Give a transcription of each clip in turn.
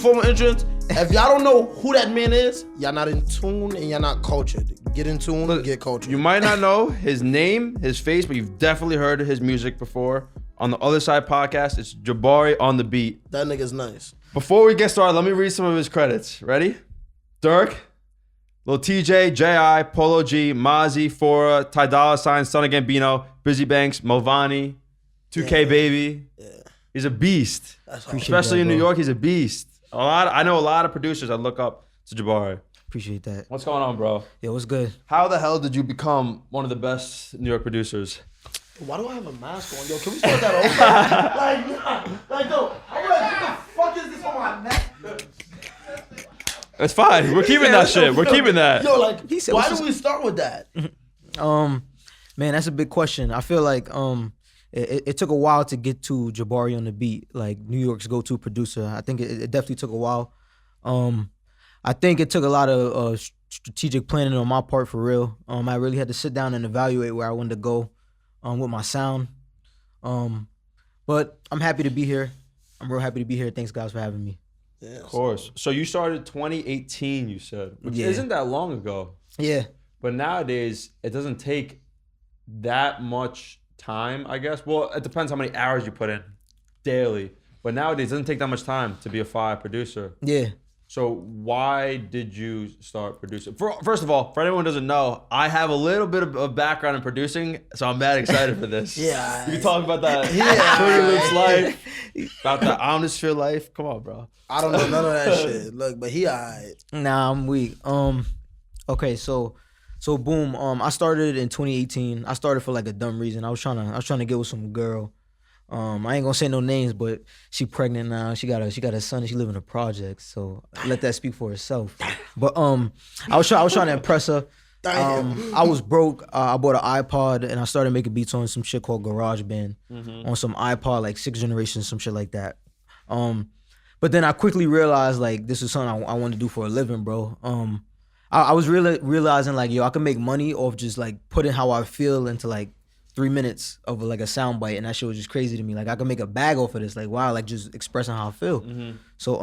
formal entrance. If y'all don't know who that man is, y'all not in tune and y'all not cultured. Get in tune and get cultured. You might not know his name, his face, but you've definitely heard his music before. On the Otherside podcast, it's JabariOnTheBeat. That nigga's nice. Before we get started, let me read some of his credits. Ready? Dirk, Lil TJ, J.I., Polo G, Mozzie, Fora, Ty Dolla $ign, Son of Gambino, Busy Banks, Movani, 2K Baby. Yeah. He's a beast. Especially in New York, he's a beast. I know a lot of producers that look up to Jabari. Appreciate that. What's going on, bro? Yeah, what's good? How the hell did you become one of the best New York producers? Why do I have a mask on? Yo, can we start that over? Like, yo, I'm like, what the fuck is this on my neck? It's fine. We're keeping that shit. We're keeping that. Yo, like, said, why do we start with that? Man, that's a big question. I feel like it took a while to get to JabariOnTheBeat, like New York's go-to producer. I think it definitely took a while. I think it took a lot of strategic planning on my part, for real. I really had to sit down and evaluate where I wanted to go with my sound. But I'm happy to be here. I'm real happy to be here. Thanks, guys, for having me. Yeah, of course. So you started 2018, you said, which isn't that long ago. Yeah. But nowadays, it doesn't take that much time, I guess. Well, it depends how many hours you put in daily. But nowadays, it doesn't take that much time to be a fire producer. Yeah. So why did you start producing? First of all, for anyone who doesn't know, I have a little bit of background in producing, so I'm mad excited for this. Yeah. You can talk about that Fruity Loops life, about the Omnisphere life. Come on, bro. I don't know none of that shit. Look, but he alright. Nah, I'm weak. Okay, so boom. I started in 2018. I started for like a dumb reason. I was trying to get with some girl. I ain't gonna say no names, but she pregnant now. She got a son and she live in a project. So let that speak for itself. But I was trying to impress her. I was broke. I bought an iPod and I started making beats on some shit called GarageBand, on some iPod like 6th generation, some shit like that. But then I quickly realized like this is something I wanted to do for a living, bro. I was really realizing like, yo, I can make money off just like putting how I feel into like 3 minutes of like a sound bite, and that shit was just crazy to me. Like I could make a bag off of this. Like wow, like just expressing how I feel. So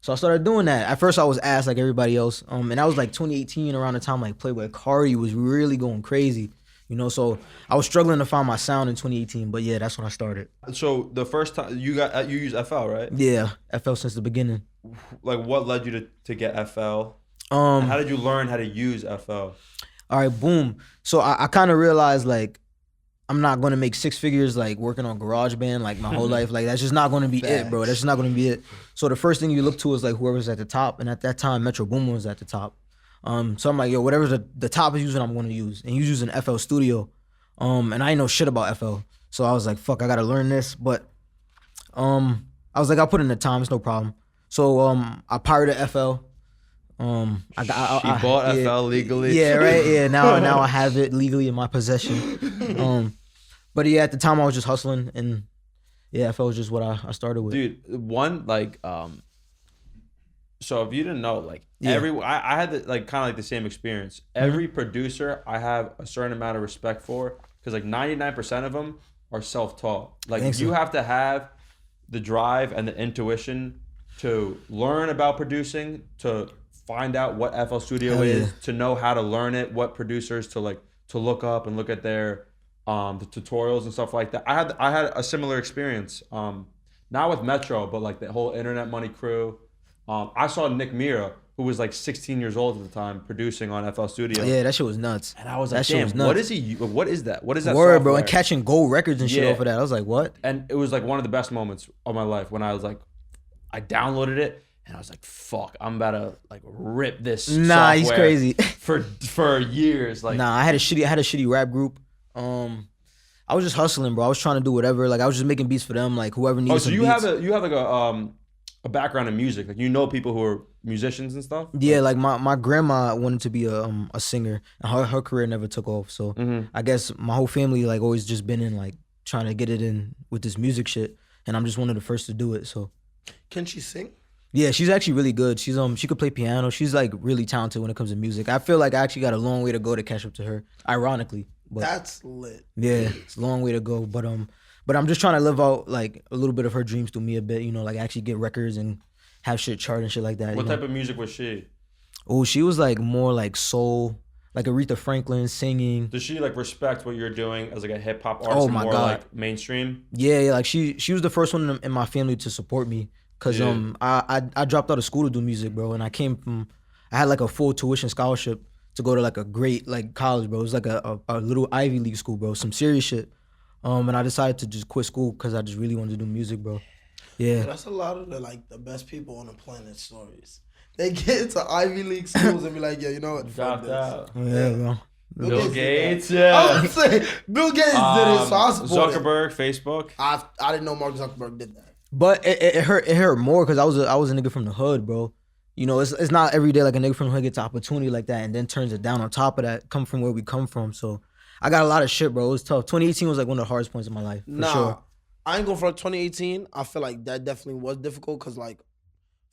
I started doing that. At first I was ass like everybody else. And that was like 2018, around the time like Playboy Cardi was really going crazy. You know, so I was struggling to find my sound in 2018, but yeah, that's when I started. So the first time you used FL, right? Yeah, FL since the beginning. Like what led you to get FL? How did you learn how to use FL? All right, boom. So I kind of realized like I'm not gonna make 6 figures like working on GarageBand like my whole life. Like that's just not gonna be it, bro. That's just not gonna be it. So the first thing you look to is like whoever's at the top, and at that time Metro Boomin was at the top. So I'm like, yo, whatever the top is using, I'm gonna use. And he's using FL Studio. And I ain't know shit about FL. So I was like, fuck, I gotta learn this. But I was like, I'll put in the time, it's no problem. So I pirated FL. I bought FL legally. Yeah, right. Yeah, now I have it legally in my possession. But yeah, at the time I was just hustling, and yeah, FL was just what I started with. Dude, one like so if you didn't know, like I had the, like kind of like the same experience. Every producer I have a certain amount of respect for, because like 99% of them are self-taught. Like you have to have the drive and the intuition to learn about producing, to find out what FL Studio is, to know how to learn it, what producers to look up and look at their the tutorials and stuff like that. I had a similar experience, not with Metro, but like the whole Internet Money crew. I saw Nick Mira, who was like 16 years old at the time, producing on FL Studio. Yeah, that shit was nuts. And I was like, damn, what is he? What is that? What is that? Word, software? bro, and catching gold records and shit off of that. I was like, what? And it was like one of the best moments of my life when I was like, I downloaded it. And I was like, fuck, I'm about to like rip this software he's crazy. for years. Like, I had a shitty rap group. I was just hustling, bro. I was trying to do whatever. Like I was just making beats for them. Like whoever needs. So you beats. have like a background in music. Like you know people who are musicians and stuff. Yeah, like my grandma wanted to be a singer, and her career never took off. So I guess my whole family like always just been in like trying to get it in with this music shit, and I'm just one of the first to do it. So can she sing? Yeah, she's actually really good. She's she could play piano. She's like really talented when it comes to music. I feel like I actually got a long way to go to catch up to her, ironically. But that's lit. Yeah, it's a long way to go. But I'm just trying to live out like a little bit of her dreams through me a bit, you know, like actually get records and have shit chart and shit like that. What you know? type of music was she? Oh, she was like more like soul, like Aretha Franklin singing. Does she like respect what you're doing as like a hip hop artist? Oh and my more God. like mainstream? Yeah, like she was the first one in my family to support me. Cause Yeah. I dropped out of school to do music, bro, and I had like a full tuition scholarship to go to like a great like college, bro. It was like a little Ivy League school, bro, some serious shit. And I decided to just quit school because I just really wanted to do music, bro. Yeah. That's a lot of the best people on the planet stories. They get into Ivy League schools and be like, yeah, you know what? Fuck Dropped this. out. Yeah, bro. Bill Gates, I yeah. was gonna say Bill Gates did it, so I support it. Zuckerberg, Facebook. I didn't know Mark Zuckerberg did that. But it hurt more because I was a nigga from the hood, bro. You know, it's not every day like a nigga from the hood gets an opportunity like that and then turns it down on top of that, come from where we come from. So I got a lot of shit, bro. It was tough. 2018 was like one of the hardest points of my life, for sure. I ain't going for 2018. I feel like that definitely was difficult because, like,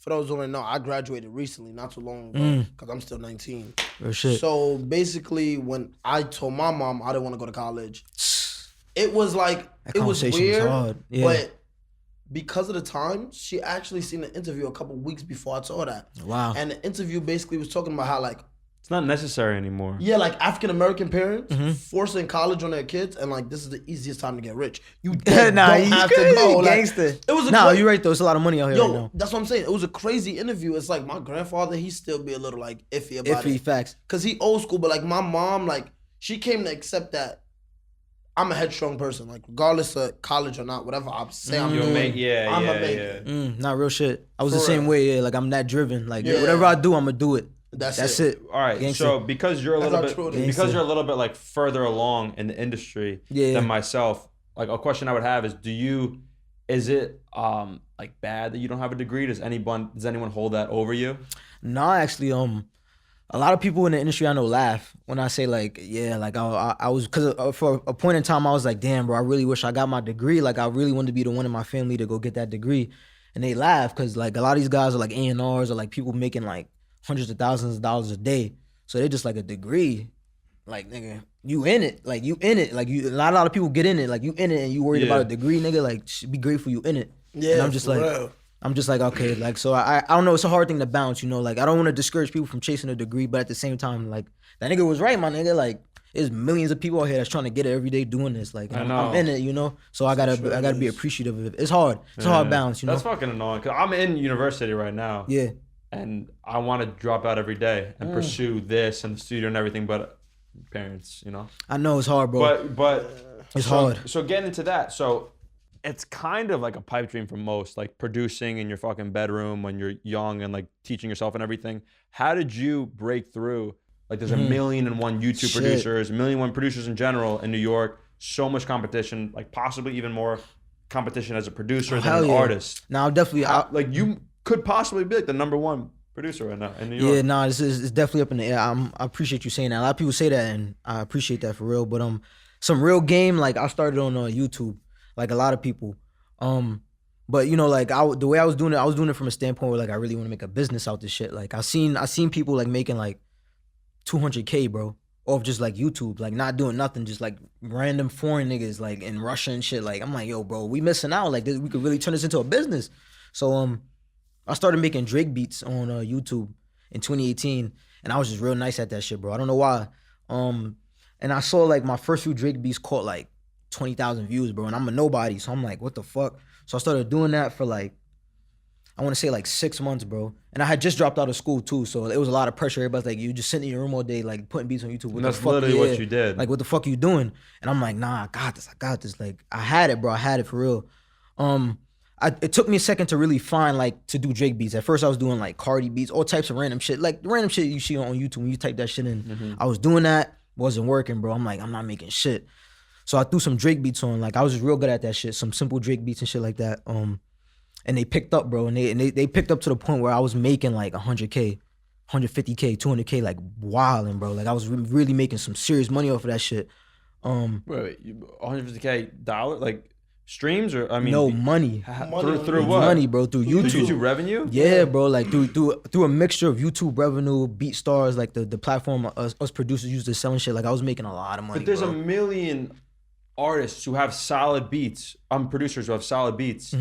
for those who don't know, I graduated recently, not too long ago, because I'm still 19. Real shit. So basically, when I told my mom I didn't want to go to college, it was like, That it was conversation weird, was hard. Yeah. but because of the time, she actually seen an interview a couple weeks before I told her that. Wow. And the interview basically was talking about how, like, It's not necessary anymore. yeah, like African-American parents Mm-hmm. forcing college on their kids, and like, this is the easiest time to get rich. You Nah, don't you have crazy, to go. Like, gangster. it was a Nah, cra- you're right though. It's a lot of money out here right Yo, now. that's what I'm saying. It was a crazy interview. It's like my grandfather, he still be a little like iffy about Iffy it. facts. Cause he old school, but like my mom, like she came to accept that I'm a headstrong person. Like regardless of college or not, whatever I say I'm You'll doing, make, yeah, I'm yeah, a make yeah. it. Not real shit. I was For the same real. way. Yeah, like I'm that driven. Like Yeah. whatever I do, I'm gonna do it. That's it. All right, Gangster. so because you're a That's little how true it bit is. because Gangster. you're a little bit like further along in the industry Yeah. than myself, like a question I would have is is it like bad that you don't have a degree? Does anyone hold that over you? Nah, actually, a lot of people in the industry I know laugh when I say like, yeah, like I was, cause for a point in time I was like, damn, bro, I really wish I got my degree. Like I really wanted to be the one in my family to go get that degree, and they laugh because like a lot of these guys are like A&Rs or like people making like hundreds of thousands of dollars a day, so they just like a degree. Like nigga, you in it, like you in it, like you. A lot of people get in it, like you in it, and you worried Yeah. about a degree, nigga. Like be grateful you in it. Yeah, and I'm just for like. real. I'm just like, okay, like, so I don't know, it's a hard thing to balance, you know, like, I don't want to discourage people from chasing a degree, but at the same time, like, that nigga was right, my nigga, like, there's millions of people out here that's trying to get it every day doing this, like, I'm in it, you know, so I gotta be appreciative of it. It's hard, it's a hard balance, you know. That's fucking annoying, because I'm in university right now. Yeah. And I want to drop out every day and pursue this and the studio and everything, but parents, you know. I know it's hard, bro. But It's so, hard. So getting into that, so it's kind of like a pipe dream for most, like producing in your fucking bedroom when you're young and like teaching yourself and everything. How did you break through? Like there's a million and one YouTube Shit. producers, a million and one producers in general in New York. So much competition, like possibly even more competition as a producer than hell an yeah. artist. Now, definitely, Like you could possibly be like the number 1 producer right now in New York. yeah, nah, it's definitely up in the air. I appreciate you saying that. A lot of people say that, and I appreciate that for real. But some real game, like I started on YouTube, like a lot of people. But you know, like the way I was doing it from a standpoint where like I really want to make a business out this shit. Like I seen people like making like $200K, bro, off just like YouTube, like not doing nothing, just like random foreign niggas like in Russia and shit. Like I'm like, yo, bro, we missing out. Like we could really turn this into a business. So I started making Drake beats on YouTube in 2018, and I was just real nice at that shit, bro. I don't know why. And I saw like my first few Drake beats caught like 20,000 views, bro, and I'm a nobody, so I'm like, what the fuck? So I started doing that for like, I want to say like 6 months, bro. And I had just dropped out of school too, so it was a lot of pressure. Everybody's like, you just sitting in your room all day, like putting beats on YouTube. What And that's the fuck? literally what you did. Like, what the fuck are you doing? And I'm like, nah, I got this. Like, I had it, bro. I had it for real. It took me a second to really find like to do Drake beats. At first, I was doing like Cardi beats, all types of random shit, like random shit you see on YouTube when you type that shit in. I was doing that, wasn't working, bro. I'm like, I'm not making shit. So I threw some Drake beats on. Like I was just real good at that shit, some simple Drake beats and shit like that. And they picked up, bro. And they picked up to the point where I was making like 100K, 150K, 200K, like wilding, bro. Like I was really making some serious money off of that shit. Wait, $150K like streams or I mean No money. through what? Money, bro, through YouTube. Through YouTube revenue? Yeah, bro, like through a mixture of YouTube revenue, BeatStars, like the platform us producers use to selling shit. Like I was making a lot of money. But there's bro. a million artists who have solid beats. Producers who have solid beats.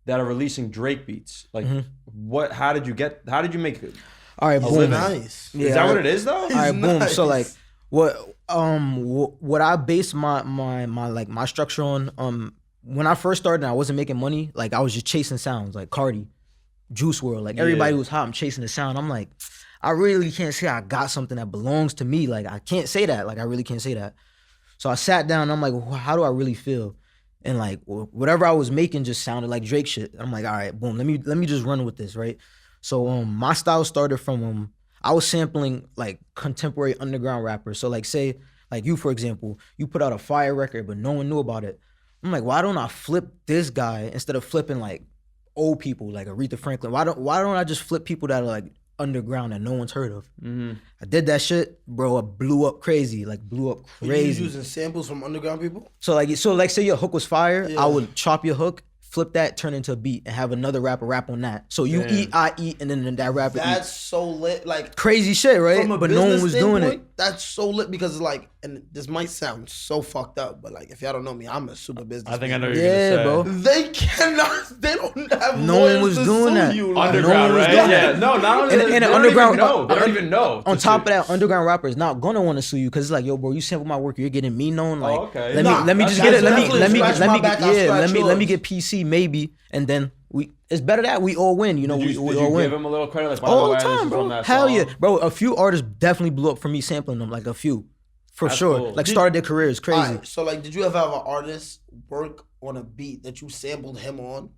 that are releasing Drake beats. Like, how did you make it? All right, boom. Nice. Is that what it is though? All right, boom. Nice. So like, what I base my structure on, when I first started and I wasn't making money, like I was just chasing sounds, like Cardi, Juice WRLD, like everybody was hot. I'm chasing the sound. I'm like, I really can't say I got something that belongs to me. Like I can't say that. Like I really can't say that. So I sat down and I'm like, well, how do I really feel? And like whatever I was making just sounded like Drake shit. I'm like, all right, boom, let me just run with this, right? So my style started from I was sampling like contemporary underground rappers. So like say like you, for example, you put out a fire record but no one knew about it. I'm like, why don't I flip this guy instead of flipping like old people like Aretha Franklin? Why don't I just flip people that are like underground that no one's heard of? I did that shit, bro. It blew up crazy. You using samples from underground people? So like say your hook was fire, I would chop your hook, flip that, turn into a beat, and have another rapper rap on that. So you eat, I eat, and then that rapper That's eats. so lit. Like crazy shit, right? But no one was doing it. That's so lit because it's like, and this might sound so fucked up, but like if y'all don't know me, I'm a super business. I think I know man. what you're gonna say. Bro. They cannot. They don't have. No one was doing that. Underground, right? Yeah. No, not only and they underground. They don't even know. On top of that, underground rappers not gonna want to sue you because it's like, yo, bro, you sample my work, you're getting me known. Like, okay. let me just get it. Let me get PC maybe, and then it's better that we all win. You know, Did we you all win. give him a little credit? Like, All the time, bro. From that Hell song? yeah, bro. A few artists definitely blew up for me sampling them, like a few, for That's sure. cool. Like started their careers crazy. Alright, so like, did you ever have an artist work on a beat that you sampled him on?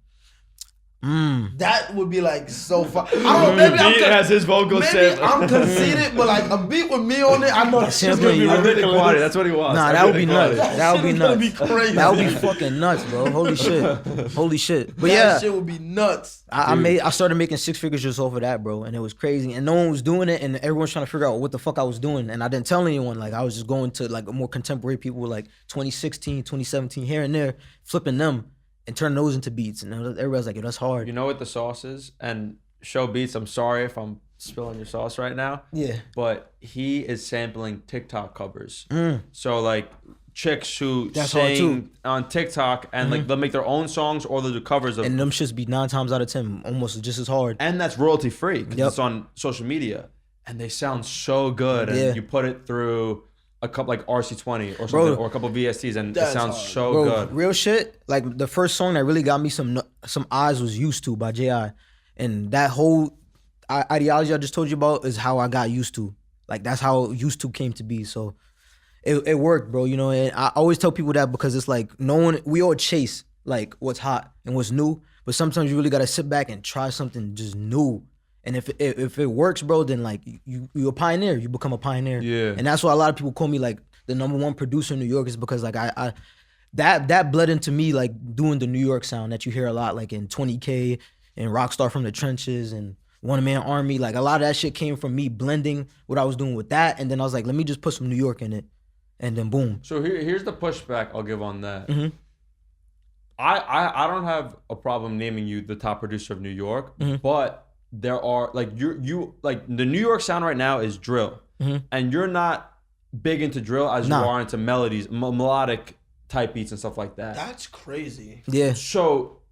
That would be like so fun. I don't know, maybe has his vocal maybe I'm conceited, but like a beat with me on it, I know that's just gonna be ridiculous. Quality. That's what he wants. Nah, that would be nuts. That would be Gonna nuts. be crazy. That would be fucking nuts, bro. Holy shit. But That yeah, shit would be nuts. I started making six figures just off of that, bro, and it was crazy. And no one was doing it, and everyone's trying to figure out what the fuck I was doing, and I didn't tell anyone. Like I was just going to like more contemporary people, like 2016, 2017, here and there, flipping them and turning those into beats. And everybody's like, yo, that's hard. You know what the sauce is? And Show Beats, I'm sorry if I'm spilling your sauce right now. Yeah. But he is sampling TikTok covers. So like chicks who That's hard, sing on TikTok and like they'll make their own songs or they'll do covers of And them shits be 9 times out of 10 almost just as hard. and that's royalty free because it's on social media and they sound so good and you put it through a couple like RC20 or something or a couple VSTs and it sounds so Bro, good. real shit. Like the first song that really got me some eyes was Used To by J.I. And that whole ideology I just told you about is how I got Used To. Like that's how Used To came to be. So it worked, bro. You know, and I always tell people that because it's like we all chase like what's hot and what's new, but sometimes you really gotta sit back and try something just new. And if it works, bro, then like you're a pioneer. You become a pioneer. Yeah. And that's why a lot of people call me like the #1 producer in New York is because like I that bled into me like doing the New York sound that you hear a lot like in 20K and Rockstar from the Trenches and One Man Army. Like a lot of that shit came from me blending what I was doing with that, and then I was like, let me just put some New York in it, and then boom. So here's the pushback I'll give on that. I don't have a problem naming you the top producer of New York, but there are like you like the New York sound right now is drill, and you're not big into drill as you are into melodies, melodic type beats and stuff like that. That's crazy. Yeah. So,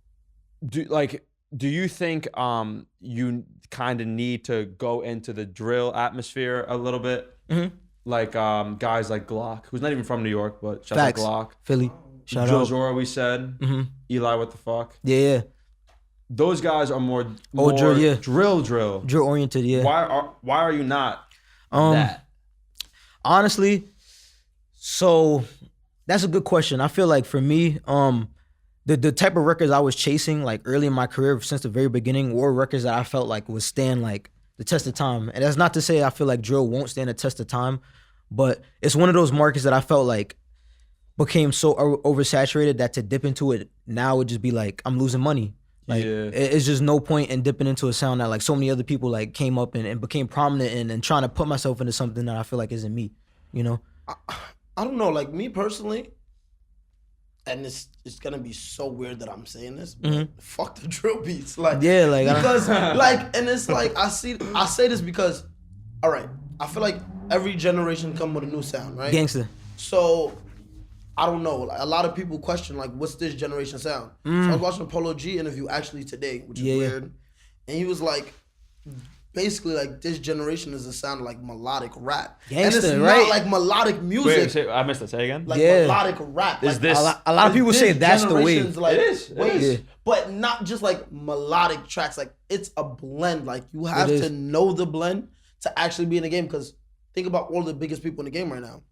do you think you kind of need to go into the drill atmosphere a little bit? Like guys like Glock, who's not even from New York, but shout out Glock, Philly, shout Joe out. Zora, we said, Eli, what the fuck? Yeah. Those guys are more drill oriented. Yeah. Why are you not that? Honestly, so that's a good question. I feel like for me, the type of records I was chasing like early in my career since the very beginning were records that I felt like would stand like the test of time. And that's not to say I feel like drill won't stand the test of time, but it's one of those markets that I felt like became so oversaturated that to dip into it now would just be like I'm losing money. Like it's just no point in dipping into a sound that like so many other people like came up and became prominent in and trying to put myself into something that I feel like isn't me, you know? I don't know, like me personally, and it's gonna be so weird that I'm saying this, but fuck the drill beats. Like because like and it's like I say this because all right, I feel like every generation come with a new sound, right? Gangster. So I don't know. Like, a lot of people question like, what's this generation sound? So I was watching a Polo G interview actually today, which is weird, and he was like, basically like this generation is a sound like melodic rap, Gangsta, and it's right? not like melodic music. Wait, I missed that. Say again. Like melodic rap. Is like, this a lot of people say that's the wave? Like, it is. Waves, but not just like melodic tracks. Like it's a blend. Like you have to know the blend to actually be in the game. Because think about all the biggest people in the game right now.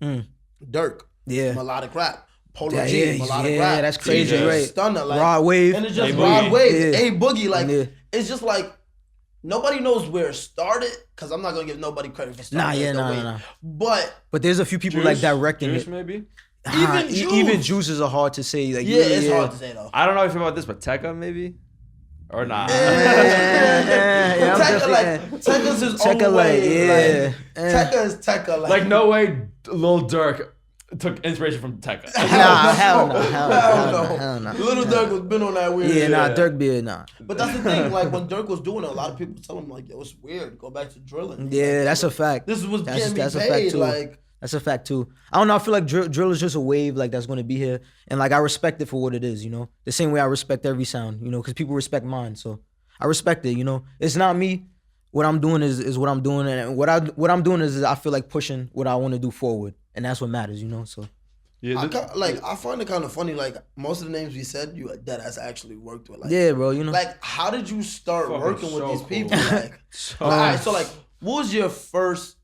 Dirk, melodic rap. Polo G, melodic rap. That's crazy, right? Stunner, like Rod Wave, and it's just Rod Wave, A Boogie. Like it's just like nobody knows where it started. Because I'm not gonna give nobody credit for starting. Nah. But there's a few people Juice, like directing Juice it. Maybe. Even Juices are hard to say. Like it's hard to say though. I don't know if you know about this, but Tekka maybe. Or not. Tekka's his own way. Tekka is Tekka. Like no way Lil Durk took inspiration from Tekka. Hell no. Little Durk was been on that weird shit. Dirk beard, nah. But that's the thing, like when Durk was doing it, a lot of people tell him like, yo, it's weird. Go back to drilling. Yeah, that's a fact. This was getting me a paid. fact too. Like that's a fact too. I don't know. I feel like drill is just a wave like that's gonna be here, and like I respect it for what it is. You know, the same way I respect every sound. You know, because people respect mine, so I respect it. You know, it's not me. What I'm doing is what I'm doing, and what I'm doing is I feel like pushing what I want to do forward, and that's what matters. You know, so. Yeah, I find it kind of funny. Like most of the names we said, you that has actually worked with. Like, yeah, bro. You know, like how did you start working with these people? Like, all right, so like, what was your first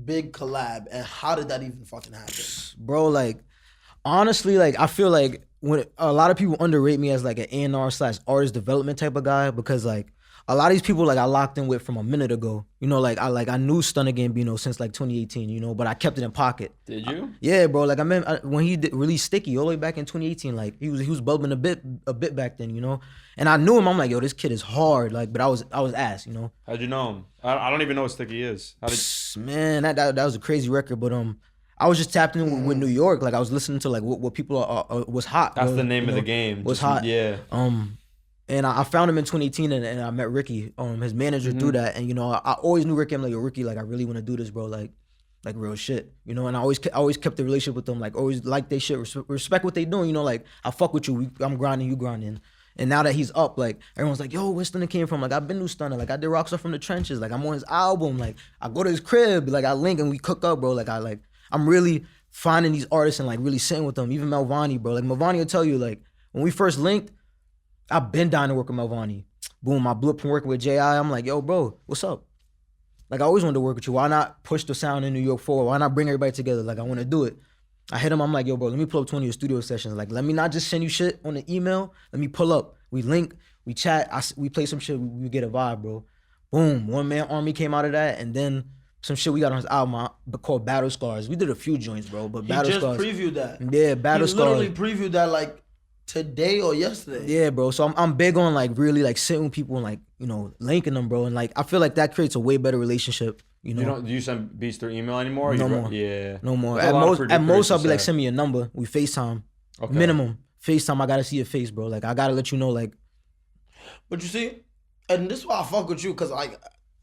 big collab, and how did that even fucking happen? Bro, like, honestly, like, I feel like when a lot of people underrate me as like an A&R / artist development type of guy, because like a lot of these people like I locked in with from a minute ago. You know, like I knew Stunner Gambino since like 2018. You know, but I kept it in pocket. Did you? Yeah, bro. Like I remember when he released Sticky all the way back in 2018. Like he was bubbling a bit back then. You know, and I knew him. I'm like, yo, this kid is hard. Like, but I was ass. You know. How'd you know him? I don't even know what Sticky is. Man, that was a crazy record. But I was just tapped in with New York. Like I was listening to like what people was hot. That's the name of the game. Was hot. Yeah. And I found him in 2018, and I met Ricky, his manager, through that. And you know, I always knew Ricky. I'm like, yo, Ricky, like I really want to do this, bro. Like real shit, you know. And I always kept the relationship with them. Like always like they shit, respect what they doing. You know, like I fuck with you. I'm grinding, you grinding. And now that he's up, like everyone's like, yo, where Stunner came from? Like I've been to Stunner. Like I did Rockstar from the Trenches. Like I'm on his album. Like I go to his crib. Like I link and we cook up, bro. Like I'm really finding these artists and like really sitting with them. Even Melvani, bro. Like Melvani will tell you, like when we first linked, I've been down to work with Melvani. Boom, I blew up from working with J.I. I'm like, yo, bro, what's up? Like, I always wanted to work with you. Why not push the sound in New York forward? Why not bring everybody together? Like, I want to do it. I hit him. I'm like, yo, bro, let me pull up 20 of your studio sessions. Like, let me not just send you shit on the email. Let me pull up. We link. We chat. We play some shit. We get a vibe, bro. Boom. One Man Army came out of that. And then some shit we got on his album called Battle Scars. We did a few joints, bro. But Battle Scars. He just previewed that. Yeah, Battle Scars. He literally previewed that, like, today or yesterday. Yeah, bro. So I'm big on like really like sitting with people and like, you know, linking them, bro. And like I feel like that creates a way better relationship. You know. Do you send beats through email anymore? No more. Yeah. No more. At most I'll be like, send me your number. We FaceTime. Okay. Minimum. FaceTime. I gotta see your face, bro. Like I gotta let you know, like. But you see, and this is why I fuck with you, cause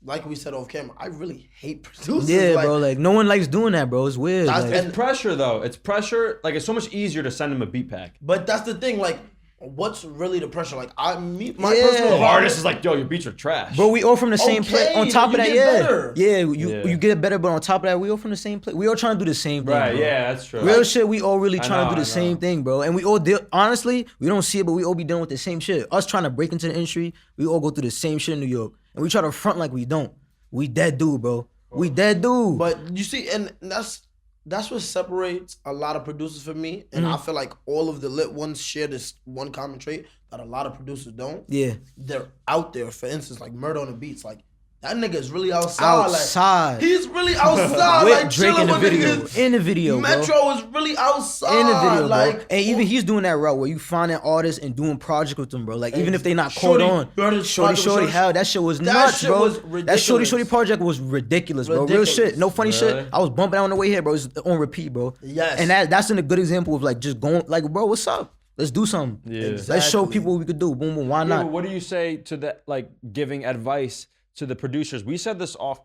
like we said off camera, I really hate producers. Yeah, like, bro. Like no one likes doing that, bro. It's weird. Like, it's pressure though. It's pressure. Like it's so much easier to send them a beat pack. But that's the thing. Like, what's really the pressure? Like my personal artist is like, yo, your beats are trash. Bro, we all from the same place. On top of that, better. You get better, but on top of that, we all from the same place. We all trying to do the same thing. Right? Bro. Yeah, that's true. Real shit. We all really trying to do the same thing, bro. And we all honestly, we don't see it, but we all be dealing with the same shit. Us trying to break into the industry, we all go through the same shit in New York, and we try to front like we don't. We dead dude, bro. We dead dude. But you see, and that's what separates a lot of producers from me. And I feel like all of the lit ones share this one common trait that a lot of producers don't. Yeah. They're out there. For instance, like Murder on the Beats. Like, that nigga is really outside. Like, he's really outside. With like Drake in the video. Niggas. In the video, Metro bro. is really outside. In the video, like, bro. And even he's doing that route where you finding artists and doing projects with them, bro. Like even if they not caught on. Shorty, hell, that shit was nuts, bro. Was that Shorty project was ridiculous, bro. Real shit. No funny shit. I was bumping out on the way here, bro. It's on repeat, bro. Yes. And that's a good example of like just going like, bro, what's up? Let's do something. Yeah. Exactly. Let's show people what we could do. Boom, boom. Why not? But what do you say to that? Like giving advice to the producers. We said this off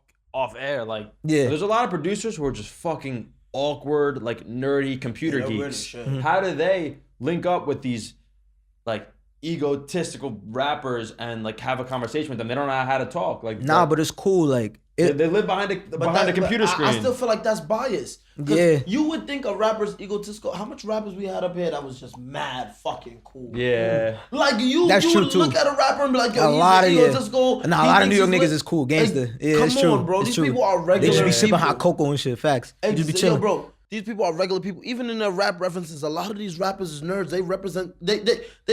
air. Like, there's a lot of producers who are just fucking awkward, like nerdy computer geeks. How do they link up with these like egotistical rappers and like have a conversation with them? They don't know how to talk. Like but it's cool. Like they live behind the computer screen. I still feel like that's bias. Yeah, you would think a rapper's egotistical. How much rappers we had up here that was just mad fucking cool? Yeah, like you would look at a rapper and be like, yo, he's egotistical. Nah, a lot of New York niggas is cool, gangster. Like, yeah, come on, bro. These people are regular. They should be sipping hot cocoa and shit. Facts. They just be chilling, bro. These people are regular people. Even in their rap references, a lot of these rappers is nerds. They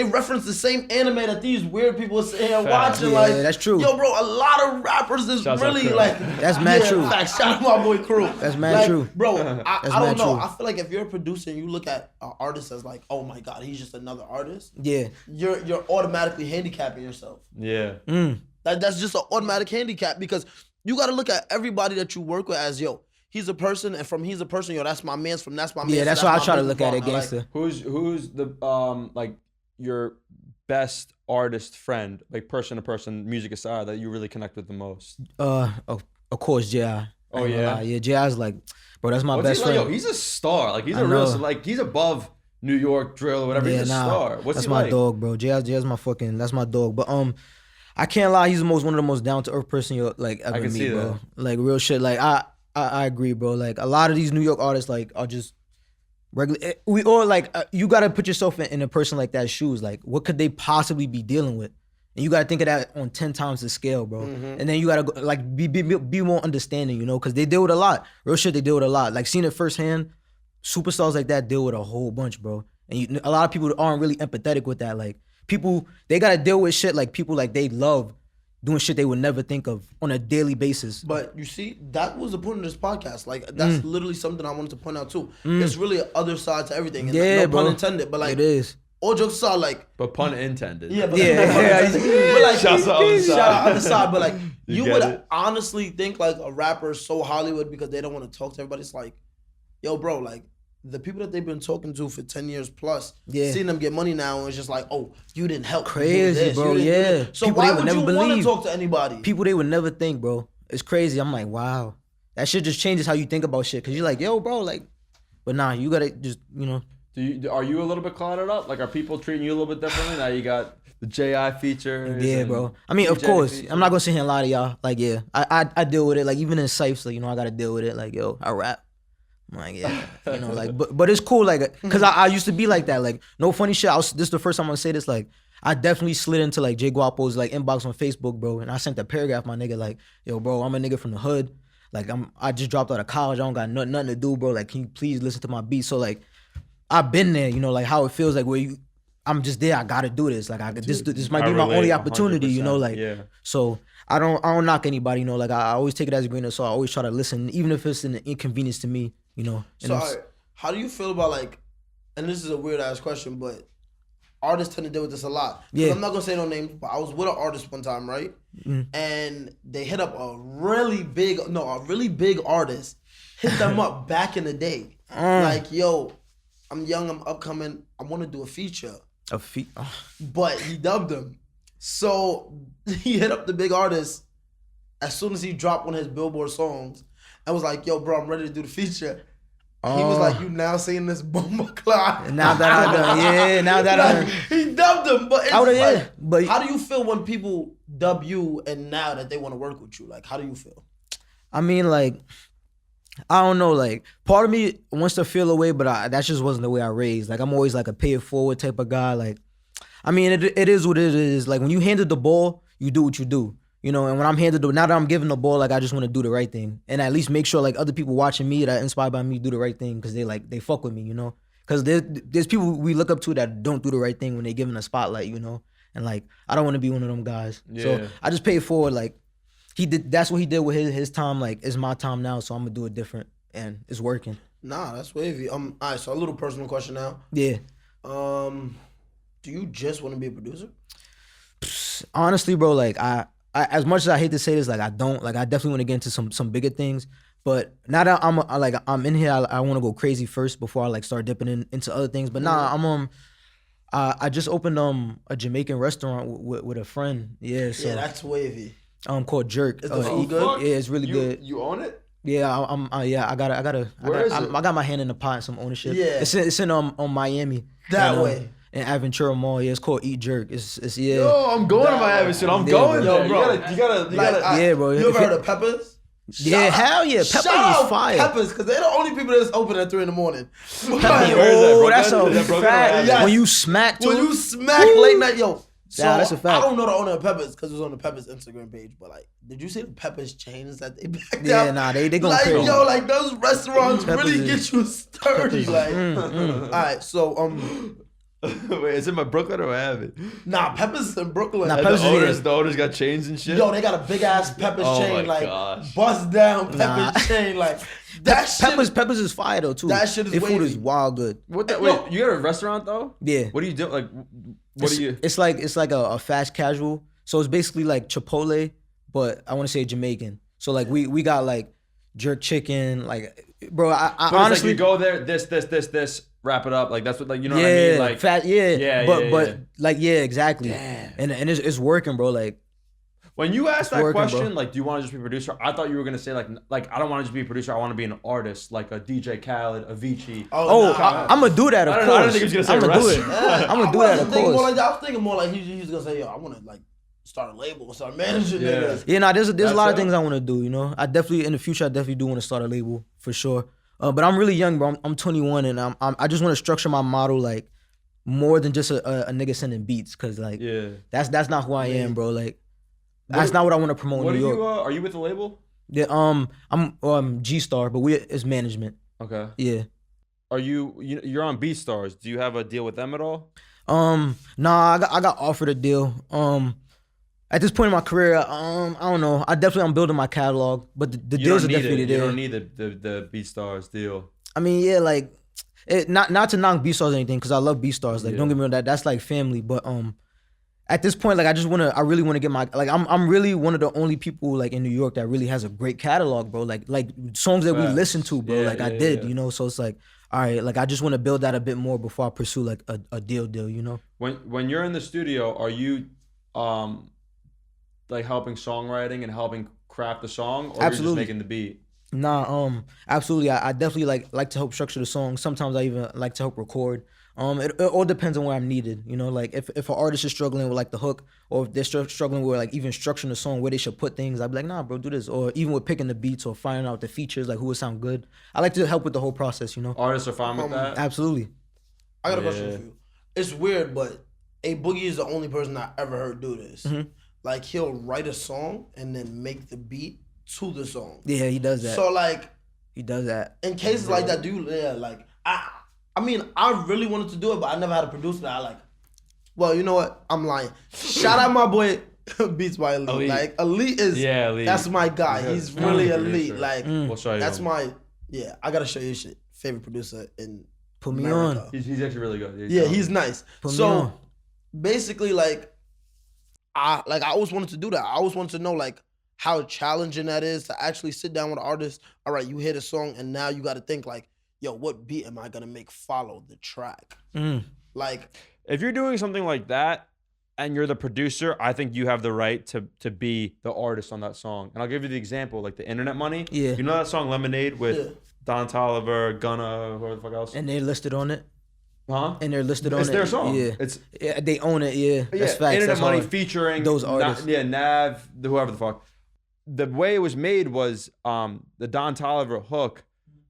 reference the same anime that these weird people are saying and watching. Yeah, like, that's true. Yo, bro, a lot of rappers is really like. That's mad true. Fact, shout out my boy Crew. That's mad true. Bro, I don't know. True. I feel like if you're a producer and you look at an artist as like, oh my God, he's just another artist. Yeah. You're automatically handicapping yourself. Yeah. That's just an automatic handicap because you got to look at everybody that you work with as, yo, he's a person, and from he's a person, yo, that's my man's, from that's my man's. Yeah, that's why I try to look at it, gangster. Like, who's the like your best artist friend, like person to person, music aside, that you really connect with the most? Of course, J.I. Oh yeah, yeah. J.I.'s like, bro, that's my best friend. Yo, he's a star. Like he's a real, like he's above New York drill or whatever. He's a star. What's that's he my like? Dog, bro. J.I.'s my fucking. That's my dog. But I can't lie. He's one of the most down to earth person you'll like ever meet, bro. Like real shit. Like I agree, bro. Like a lot of these New York artists, like are just regular. We all like you gotta put yourself in a person like that shoes. Like what could they possibly be dealing with? And you gotta think of that on 10 times the scale, bro. And then you gotta go, like be more understanding, you know, because they deal with a lot. Real shit, they deal with a lot. Like seeing it firsthand, superstars like that deal with a whole bunch, bro. And a lot of people aren't really empathetic with that. Like people, they gotta deal with shit like people like they love doing shit they would never think of on a daily basis. But you see, that was the point of this podcast. Like that's literally something I wanted to point out too. There's really an other side to everything. And yeah, no pun intended, but like it is. All jokes aside, like, but pun intended. Yeah, but but like, shout out on the side. But like, you would honestly think like a rapper is so Hollywood because they don't want to talk to everybody. It's like, yo, bro, like the people that they've been talking to for 10 years plus, seeing them get money now, and it's just like, oh, you didn't help. Crazy, bro. Yeah. So people why would you want to talk to anybody? People they would never think, bro. It's crazy. I'm like, wow, that shit just changes how you think about shit. Cause you're like, yo, bro, like, but nah, you gotta just, you know. Are you a little bit clouded up? Like, are people treating you a little bit differently? Now you got the J.I. feature. Yeah, bro. I mean, of course. I'm not going to sit here and lie to y'all. Like, yeah, I deal with it. Like, even in Cypher, you know, I got to deal with it. Like, yo, I rap. I'm like, yeah. You know, like, but it's cool. Like, because I used to be like that. Like, no funny shit. This is the first time I'm going to say this. Like, I definitely slid into, like, Jay Guapo's, like, inbox on Facebook, bro. And I sent a paragraph, my nigga, like, yo, bro, I'm a nigga from the hood. Like, I just dropped out of college. I don't got nothing to do, bro. Like, can you please listen to my beat? So, like, I've been there, you know, like how it feels like where I'm just there. I gotta do this. Like this might be my only opportunity, you know. Like, so I don't knock anybody, you know. Like I always take it as a grain of salt. I always try to listen, even if it's an inconvenience to me, you know. So how do you feel about like, and this is a weird ass question, but artists tend to deal with this a lot. Yeah. I'm not gonna say no names, but I was with an artist one time, right? And they hit up a really big artist, hit them up back in the day, like, yo, I'm young, I'm upcoming, I want to do a feature. But he dubbed him. So he hit up the big artist as soon as he dropped one of his Billboard songs and was like, yo, bro, I'm ready to do the feature. He was like, you now saying this bomba clock. Now that I done, now that like, he dubbed him. But it's but how do you feel when people dub you and now that they want to work with you? Like, how do you feel? I mean, like, I don't know, like, part of me wants to feel away, but that just wasn't the way I raised. Like, I'm always like a pay it forward type of guy. Like, I mean, it is what it is. Like, when you handed the ball, you do what you do, you know? And when I'm now that I'm giving the ball, like, I just want to do the right thing. And at least make sure, like, other people watching me that are inspired by me do the right thing because they fuck with me, you know? Because there's people we look up to that don't do the right thing when they're given a spotlight, you know? And, like, I don't want to be one of them guys. Yeah. So I just pay it forward, like, that's what he did with his time. Like, it's my time now, so I'm gonna do it different, and it's working. Nah, that's wavy. All right, so a little personal question now. Yeah. Do you just want to be a producer? Honestly, bro, like I as much as I hate to say this, like I don't. Like I definitely want to get into some bigger things. But now that I'm in here, I want to go crazy first before I like start dipping into other things. But nah, I just opened a Jamaican restaurant with a friend. Yeah. So yeah, that's wavy. Called Jerk. Is the food good? Yeah, it's really good. You own it? Yeah, I got my hand in the pot and some ownership. Yeah. It's in on Miami. That way. In Aventura Mall. Yeah, it's called Eat Jerk. It's yeah. Yo, I'm going to Miami soon. I'm going bro. there. Bro. You gotta. Yeah, bro. You ever heard of Peppers? Yeah, hell yeah. Peppers is fire. Peppers, because they're the only people that's open at 3 in the morning. Oh, that's a fact. Yes. When you smack late night, yo. So that's a fact. I don't know the owner of Peppers because it was on the Peppers Instagram page, but like, did you see the Peppers chains that they backed Yeah, up? nah, they going like, crazy. yo, like those restaurants really get you sturdy. Peppers. Like, all right, so Wait, is it my Brooklyn or Miami? nah, Peppers in Brooklyn. Nah, And Peppers the owners got chains and shit. Yo, they got a big ass Peppers chain, my like gosh. bust down Peppers chain, like that shit. Peppers is fire though too. That shit is Their food wavy. is wild good. What? Wait, you got a restaurant though? Yeah. What do you do? Like, what do you? It's like a fast casual. So it's basically like Chipotle, but I want to say Jamaican. So like we got like jerk chicken, like bro. I honestly, like you go there, this, wrap it up. Like that's what, like, you know what I mean? Like fat, but like exactly. Damn. And it's working, bro. Like when you asked that working, question, bro. like, do you want to just be a producer? I thought you were gonna say like I don't want to just be a producer. I want to be an artist, like a DJ Khaled, Avicii. I'm gonna do that. Of course, I don't think he was gonna say I'm gonna do it. restaurant. I'm gonna do that. Of course. I was thinking more like he's gonna say, yo, I want to like start a label, start managing niggas. Yeah, nah, there's a lot of things I want to do. You know, I definitely in the future I definitely do want to start a label for sure. But I'm really young, bro. I'm 21, and I just want to structure my model like more than just a nigga sending beats, cause like that's not who I am, bro. Like that's not what I want to promote in New York. Are you with the label? Yeah, I'm G Star, but it's management. Okay. Yeah. Are you're on BeatStars? Do you have a deal with them at all? Nah, I got offered a deal. At this point in my career, I don't know. I'm building my catalog, but the deals are definitely there. You don't need the BeatStars deal. I mean, yeah, like not to knock BeatStars or anything, because I love BeatStars. Like, don't get me wrong, that's like family. But at this point, like I really want to get my I'm really one of the only people like in New York that really has a great catalog, bro. Like songs that we listen to, bro. You know. So it's like, all right, like I just want to build that a bit more before I pursue like a deal, you know. When you're in the studio, are you like helping songwriting and helping craft the song, or absolutely. You're just making the beat? Nah, absolutely. I definitely like to help structure the song. Sometimes I even like to help record. It all depends on where I'm needed. You know, like if an artist is struggling with like the hook, or if they're struggling with like even structuring the song, where they should put things, I'd be like, nah, bro, do this. Or even with picking the beats or finding out the features, like who would sound good. I like to help with the whole process. You know, artists are fine with that. Absolutely. I got a question for you. It's weird, but A Boogie is the only person I ever heard do this. Mm-hmm. Like he'll write a song and then make the beat to the song. Yeah, he does that. So like he does that. In cases like that, like I mean, I really wanted to do it, but I never had a producer that well, you know what? I'm lying. Shout out my boy Beats by Elite. Like Elite is Elite. That's my guy. He's really elite. Like we'll show you that's him. I gotta show you shit. Favorite producer in Put me America. on. He's actually really good. He's nice. Put me on. Basically I always wanted to do that. I always wanted to know like how challenging that is to actually sit down with an artist. All right, you hit a song and now you got to think like, yo, what beat am I gonna make follow the track? Like, if you're doing something like that and you're the producer, I think you have the right to be the artist on that song. And I'll give you the example, like the Internet Money. Yeah. You know that song Lemonade with Don Toliver, Gunna, whoever the fuck else? And they're listed on it. Huh? And they're listed on it. It's their song. Yeah. They own it. Yeah. That's facts. Internet That's Money hard. featuring those artists. Nav, whoever the fuck. The way it was made was the Don Toliver hook.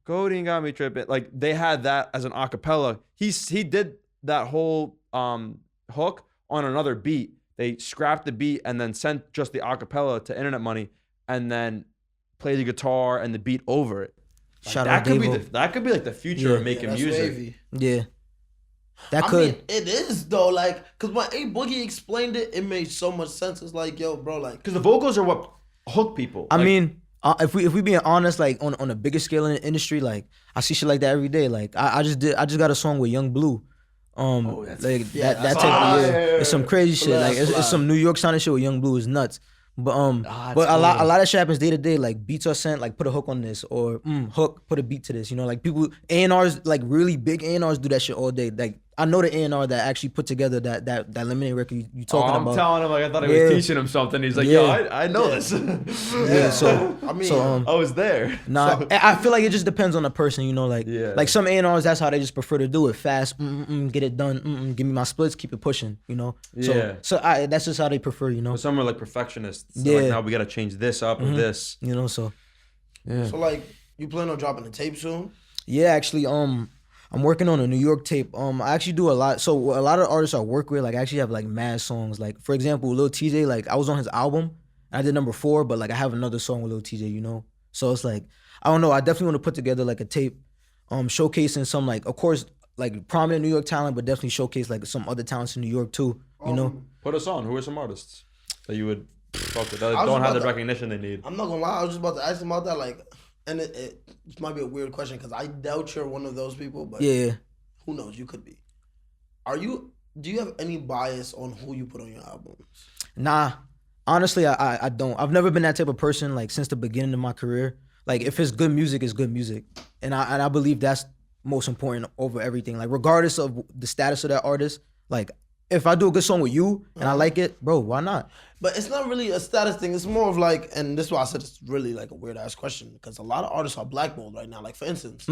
Coding got me tripping. Like they had that as an acapella. He did that whole hook on another beat. They scrapped the beat and then sent just the acapella to Internet Money, and then play the guitar and the beat over it. Shout out Devo. That could be like the future of making music. Wavy. Yeah. I mean, it is though, like, cause when A Boogie explained it, it made so much sense. It's like, yo, bro, like, cause the vocals are what hook people. I mean, if we being honest, like on a bigger scale in the industry, like I see shit like that every day. Like I just got a song with Young Blue. It's some crazy shit. Like it's some New York sounding shit with Young Blue. Is nuts. But a lot of shit happens day to day. Like beats are sent, like put a hook on this, or hook, put a beat to this. You know, like people A&Rs, like really big A&Rs do that shit all day. Like I know the A&R that actually put together that Lemonade record you talking about. I'm telling him, like, I thought he was teaching him something. He's like, yo, I know this. So I mean, I was there. Nah, I feel like it just depends on the person, you know, like some A&Rs, that's how they just prefer to do it, fast, get it done, give me my splits, keep it pushing, you know. So that's just how they prefer, you know. But some are like perfectionists. So like, now we got to change this up or this, you know. So So like, you plan on dropping a tape soon? Yeah, actually, I'm working on a New York tape. I actually do a lot. So a lot of artists I work with, like, I actually have like mad songs. Like, for example, Lil TJ, like, I was on his album. I did number 4, but like I have another song with Lil TJ, you know. So it's like, I don't know. I definitely want to put together like a tape, showcasing some, like, of course, like prominent New York talent, but definitely showcase like some other talents in New York too. You know. Put us on. Who are some artists that you would fuck with that don't have the recognition they need? I'm not gonna lie. I was just about to ask him about that. Like, and it might be a weird question because I doubt you're one of those people. But who knows? You could be. Do you have any bias on who you put on your albums? Nah, honestly, I don't. I've never been that type of person. Like, since the beginning of my career. Like, if it's good music, it's good music, and I believe that's most important over everything. Like, regardless of the status of that artist, like, if I do a good song with you and I like it, bro, why not? But it's not really a status thing. It's more of like, and this is why I said it's really like a weird ass question, because a lot of artists are blackballed right now. Like, for instance,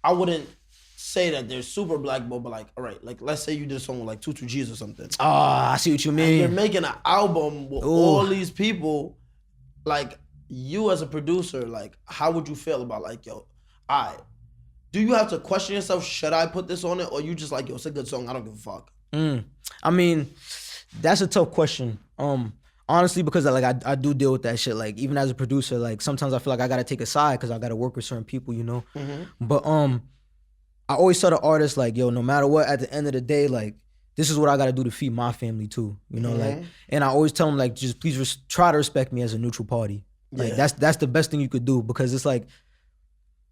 I wouldn't say that they're super blackballed, but like, all right, like, let's say you did a song with like 22G's or something. I see what you mean. And you're making an album with all these people. Like, you as a producer, like, how would you feel about like, yo, do you have to question yourself, should I put this on it? Or you just like, yo, it's a good song, I don't give a fuck? I mean, that's a tough question. Honestly, because like I do deal with that shit. Like, even as a producer, like, sometimes I feel like I gotta take a side because I gotta work with certain people, you know. But I always tell the artists, like, yo, no matter what, at the end of the day, like, this is what I gotta do to feed my family too, you know. Like, and I always tell them, like, just please try to respect me as a neutral party. Like, that's the best thing you could do, because it's like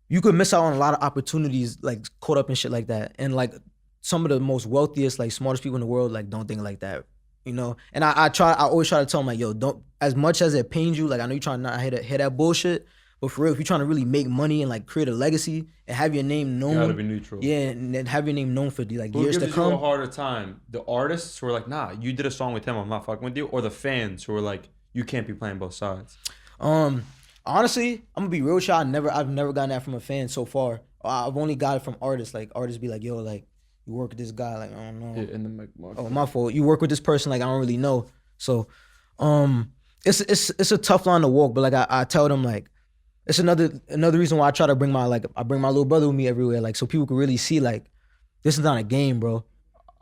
you could miss out on a lot of opportunities, like, caught up in shit like that. And like, some of the most wealthiest, like, smartest people in the world, like, don't think like that, you know? And I always try to tell them, like, yo, don't, as much as it pains you, like, I know you're trying to not hear that bullshit, but for real, if you're trying to really make money and like create a legacy and have your name known. You gotta be neutral. Yeah, and then have your name known for like Who years to gives come. you a harder time? The artists who are like, nah, you did a song with him, I'm not fucking with you? Or the fans who are like, you can't be playing both sides? Honestly, I'm gonna be real with y'all. I've never gotten that from a fan so far. I've only got it from artists. Like, artists be like, yo, like, you work with this guy, like, I don't know. Yeah, in the mic. Oh, my fault. You work with this person, like, I don't really know. So, it's a tough line to walk. But like, I tell them, like, it's another reason why I try to bring my little brother with me everywhere, like, so people can really see, like, this is not a game, bro.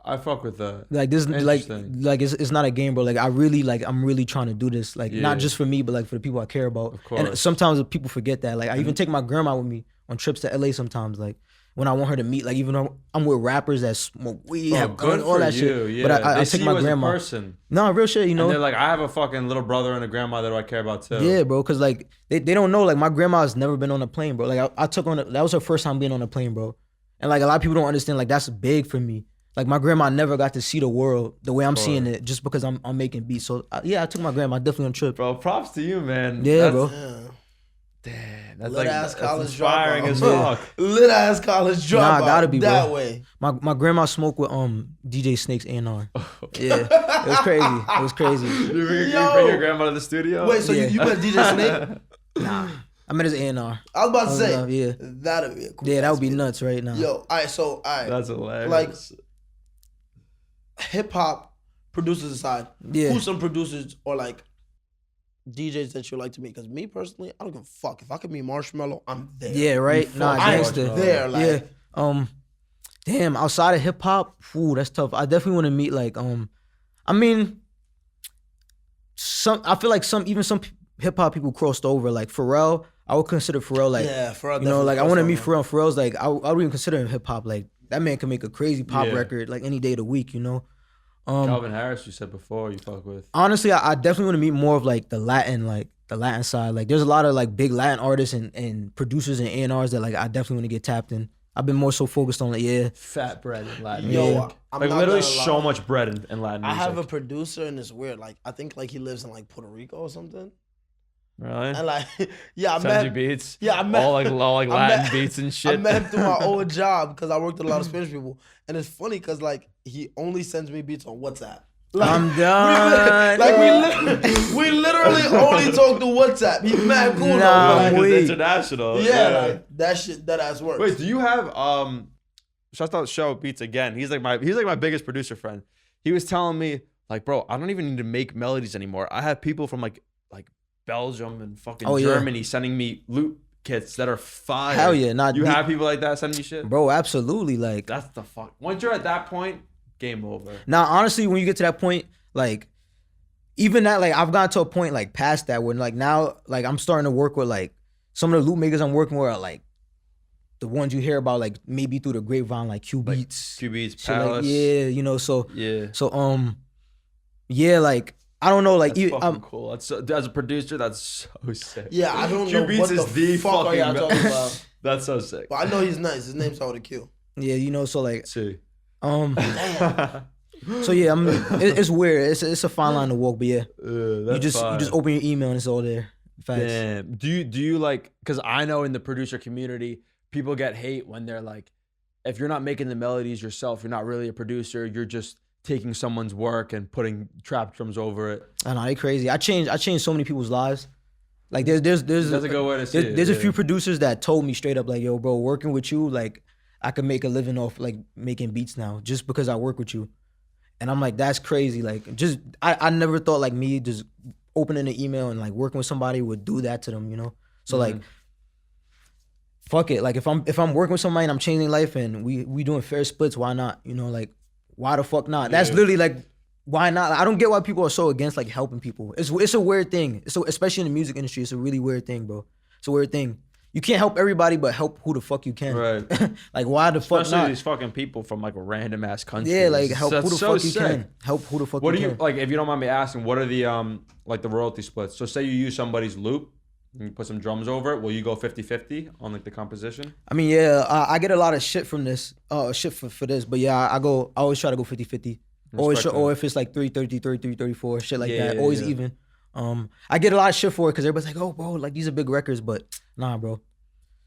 I fuck with that. Like, this, like it's not a game, bro. Like, I'm really trying to do this, like, not just for me, but like for the people I care about. Of course. And sometimes people forget that. Like, I even take my grandma with me on trips to LA sometimes, like, when I want her to meet, like, even though I'm with rappers that smoke weed, have guns, all that shit. Yeah. But I take my grandma. Person. No, real shit, you know. And they're like, I have a fucking little brother and a grandma that I care about too. Yeah, bro, because like they don't know, like, my grandma's never been on a plane, bro. Like, I took that was her first time being on a plane, bro. And like, a lot of people don't understand, like, that's big for me. Like, my grandma never got to see the world the way I'm seeing it, just because I'm making beats. So I took my grandma definitely on a trip. Bro, props to you, man. Yeah, bro. Damn, that's lit like ass college inspiring dropout. as fuck. Lit ass college dropout. Nah, I gotta be, that bro. way. My grandma smoked with DJ Snake's A&R. Yeah, it was crazy. It was crazy. You bring your grandma to the studio? Wait, so you met DJ Snake? Nah, I met his A&R. I was about to say, yeah, that'd be a cool. Yeah, that would be nuts right now. Yo, all right. That's hilarious. Like, hip hop producers aside, who's some producers or like DJs that you like to meet? Because me personally, I don't give a fuck. If I could meet Marshmello, I'm there. Yeah, right. Nah, I'm gangsta. there. Like, yeah. Damn. Outside of hip hop, that's tough. I definitely want to meet like I mean, I feel like some hip hop people crossed over. Like Pharrell, I would consider Pharrell like, Pharrell. You know, like I want to meet Pharrell. Pharrell's like I would even consider him hip hop. Like, that man can make a crazy pop record like any day of the week, you know. Calvin Harris, you said before, you fuck with. Honestly, I definitely want to meet more of like the Latin side. Like, there's a lot of like big Latin artists and producers and A&Rs that like I definitely want to get tapped in. I've been more so focused on like fat bread in Latin music. Yo, like literally so much bread in Latin music. I have a producer and it's weird. Like, I think like he lives in like Puerto Rico or something. Really? And like, yeah, I Sends met you beats. Yeah, I met all like Latin beats and shit. I met him through my old job because I worked with a lot of Spanish people, and it's funny because like he only sends me beats on WhatsApp. Like, I'm done. We literally only talk to WhatsApp. He's mad cool Nah, though. it's international. Yeah, like that shit, that ass works. Wait, do you have shout out Show Beats again? He's like my biggest producer friend. He was telling me like, bro, I don't even need to make melodies anymore. I have people from like Belgium and fucking Germany sending me loop kits that are fire. Hell yeah, you have people like that sending you shit, bro. Absolutely, like that's the fuck. Once you're at that point, game over. Now, honestly, when you get to that point, like even that, like I've gotten to a point like past that when like now, like I'm starting to work with like some of the loop makers I'm working with are like the ones you hear about like maybe through the grapevine, like Q Beats, Palace. Like, yeah, you know, so yeah, yeah, like. I don't know, like that's fucking cool. That's as a producer, that's so sick. Yeah, I don't know Beats what the fuck are y'all talking about. That's so sick. But I know he's nice. His name's Hard to Kill. Yeah, you know, so like, see, damn. So yeah, it's weird. It's a fine line to walk, but yeah, you just fine. you just open your email and it's all there. Facts. Damn. Do you like? Because I know in the producer community, people get hate when they're like, if you're not making the melodies yourself, you're not really a producer. You're just taking someone's work and putting trap drums over it. I know, they crazy. I changed so many people's lives. Like there's that's a good way to see it. There's a few producers that told me straight up like, yo, bro, working with you, like I could make a living off like making beats now just because I work with you. And I'm like, that's crazy. Like just I never thought like me just opening an email and like working with somebody would do that to them, you know? So like fuck it. Like if I'm working with somebody and I'm changing life and we doing fair splits, why not? You know, like why the fuck not? That's literally like, why not? I don't get why people are so against like helping people. It's a weird thing. So especially in the music industry, it's a really weird thing, bro. It's a weird thing. You can't help everybody, but help who the fuck you can. Right. Like why the fuck Especially not? these fucking people from like random ass countries. Yeah, like help who the so fuck you sick. can. Help who the fuck What you do you can. like? If you don't mind me asking, what are the like the royalty splits? So say you use somebody's loop and you put some drums over it. Will you go 50-50 on like the composition? I mean, yeah, I get a lot of shit from this. Shit for this, but yeah, I always try to go 50-50. Or if it's like 3-30, 33, 34, shit like that. Always even. I get a lot of shit for it because everybody's like, oh, bro, like these are big records, but nah, bro.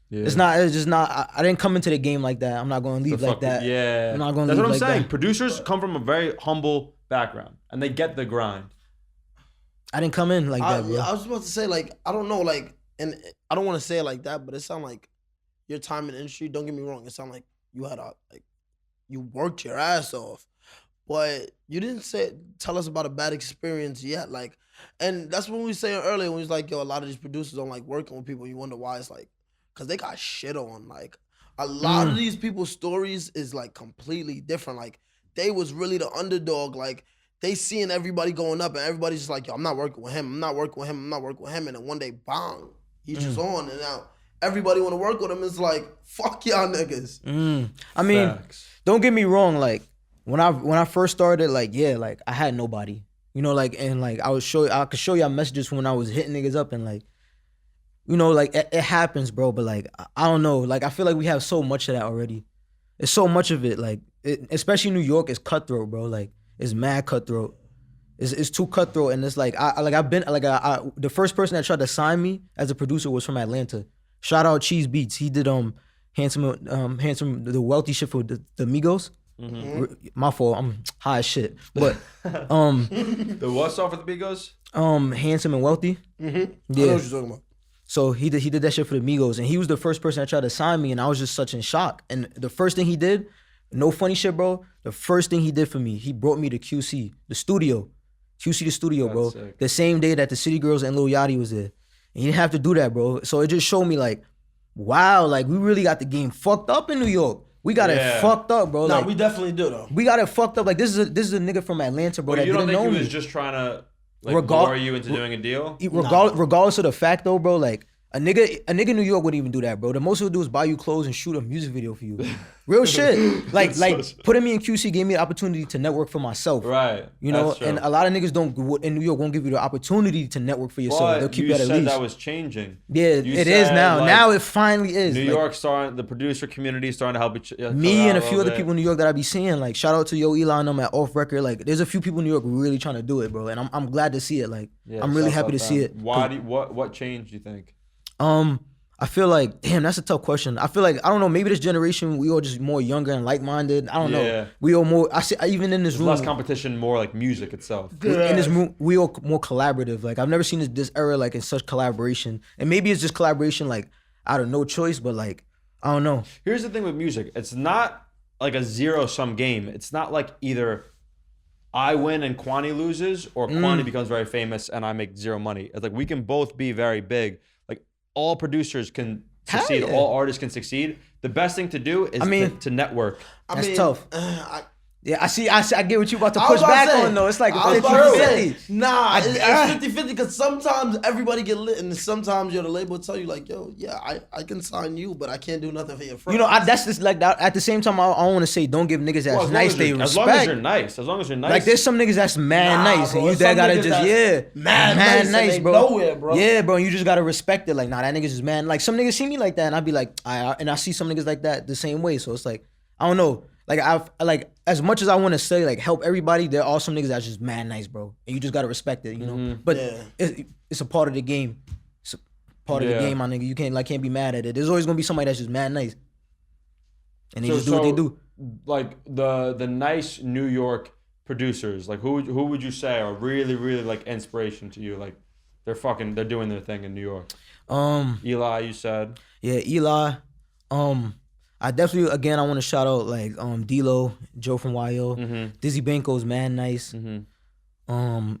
Yeah. It's just not. I didn't come into the game like that. I'm not going to leave like that. Yeah, I'm not going That's to leave what I'm like saying. that. Producers come from a very humble background and they get the grind. I didn't come in like that, bro. I was about to say like I don't know like, and I don't want to say it like that, but it sounds like your time in the industry. Don't get me wrong. It sounds like you had you worked your ass off. But you didn't tell us about a bad experience yet. Like, and that's what we were saying earlier when we was like, yo, a lot of these producers don't like working with people. You wonder why. It's like, because they got shit on. Like, a lot of these people's stories is like completely different. Like, they was really the underdog. Like, they seeing everybody going up and everybody's just like, yo, I'm not working with him. I'm not working with him. I'm not working with him. And then one day, bang, he's just on. And now everybody want to work with him. It's like, fuck y'all niggas. I mean, don't get me wrong. Like, when I first started, like, yeah, like I had nobody, you know, like, and like I could show y'all messages when I was hitting niggas up and like, you know, like it happens, bro. But like, I don't know, like I feel like we have so much of that already. It's so much of it, like, especially New York is cutthroat, bro. Like, it's mad cutthroat. It's too cutthroat, and it's like the first person that tried to sign me as a producer was from Atlanta. Shout out Cheese Beats. He did handsome the wealthy shit for the Migos. Mm-hmm. My fault. I'm high as shit. But the what song for the Migos? Handsome and Wealthy. Mm-hmm. Yeah. I know what you're talking about. So he did that shit for the Migos, and he was the first person that tried to sign me, and I was just such in shock. And the first thing he did, no funny shit, bro. The first thing he did for me, he brought me to QC, the studio. QC the studio, bro. Sick. The same day that the City Girls and Lil Yachty was there. And he didn't have to do that, bro. So it just showed me like, wow, like we really got the game fucked up in New York. We got it fucked up, bro. Nah, like, we definitely do though. We got it fucked up. Like this is a nigga from Atlanta, bro. Well, that didn't know me. You don't think he was just trying to like lure you into doing a deal? Regardless of the fact though, bro, like A nigga in New York wouldn't even do that, bro. The most he'll do is buy you clothes and shoot a music video for you. Real shit. Like putting me in QC gave me the opportunity to network for myself. Right. You know, and a lot of niggas in New York won't give you the opportunity to network for yourself. But they'll keep you at least. You said that was changing. Yeah, it is now. Like, now it finally is. New York starting, the producer community is starting to help each other. Me and a few other people in New York that I be seeing, like shout out to Yo Eli and them at Off Record. Like there's a few people in New York really trying to do it, bro. And I'm glad to see it. Like I'm really happy to see it. What changed, do you think? I feel like, damn, that's a tough question. I feel like, I don't know, maybe this generation, we all just more younger and like-minded. I don't know. We all more, I see, even in this room. Less competition, more like music itself. In this room, we all more collaborative. Like, I've never seen this era, like, in such collaboration. And maybe it's just collaboration, like, out of no choice, but, like, I don't know. Here's the thing with music. It's not like a zero-sum game. It's not like either I win and Kwani loses, or Kwani becomes very famous and I make zero money. It's like, we can both be very big. All producers can succeed. Yeah. All artists can succeed. The best thing to do is to network. That's tough. I see. I get what you about to push back on though. It's like 50-50. Nah, it's 50-50 because sometimes everybody get lit and sometimes the label tell you like, yo, yeah, I can sign you, but I can't do nothing for your friends. You know, that's just like that. At the same time, I don't want to say don't give niggas that's nice they respect. As long as you're nice. As long as you're nice. Like there's some niggas that's mad nice bro, and you that gotta just mad nice, bro. Nowhere, bro. Yeah, bro. You just gotta respect it. Like nah, that niggas is mad. Like some niggas see me like that and I be like, and I see some niggas like that the same way. So it's like I don't know. Like as much as I want to say like help everybody, there are some niggas that's just mad nice, bro, and you just gotta respect it, you know. But it's a part of the game. It's a part of the game, my nigga. You can't be mad at it. There's always gonna be somebody that's just mad nice, and they just do what they do. Like the nice New York producers, like who would you say are really like inspiration to you? Like they're doing their thing in New York. Eli, you said. Yeah, Eli. I definitely, again, I want to shout out like D-Lo, Joe from YO. Dizzy Banko's man nice. There's a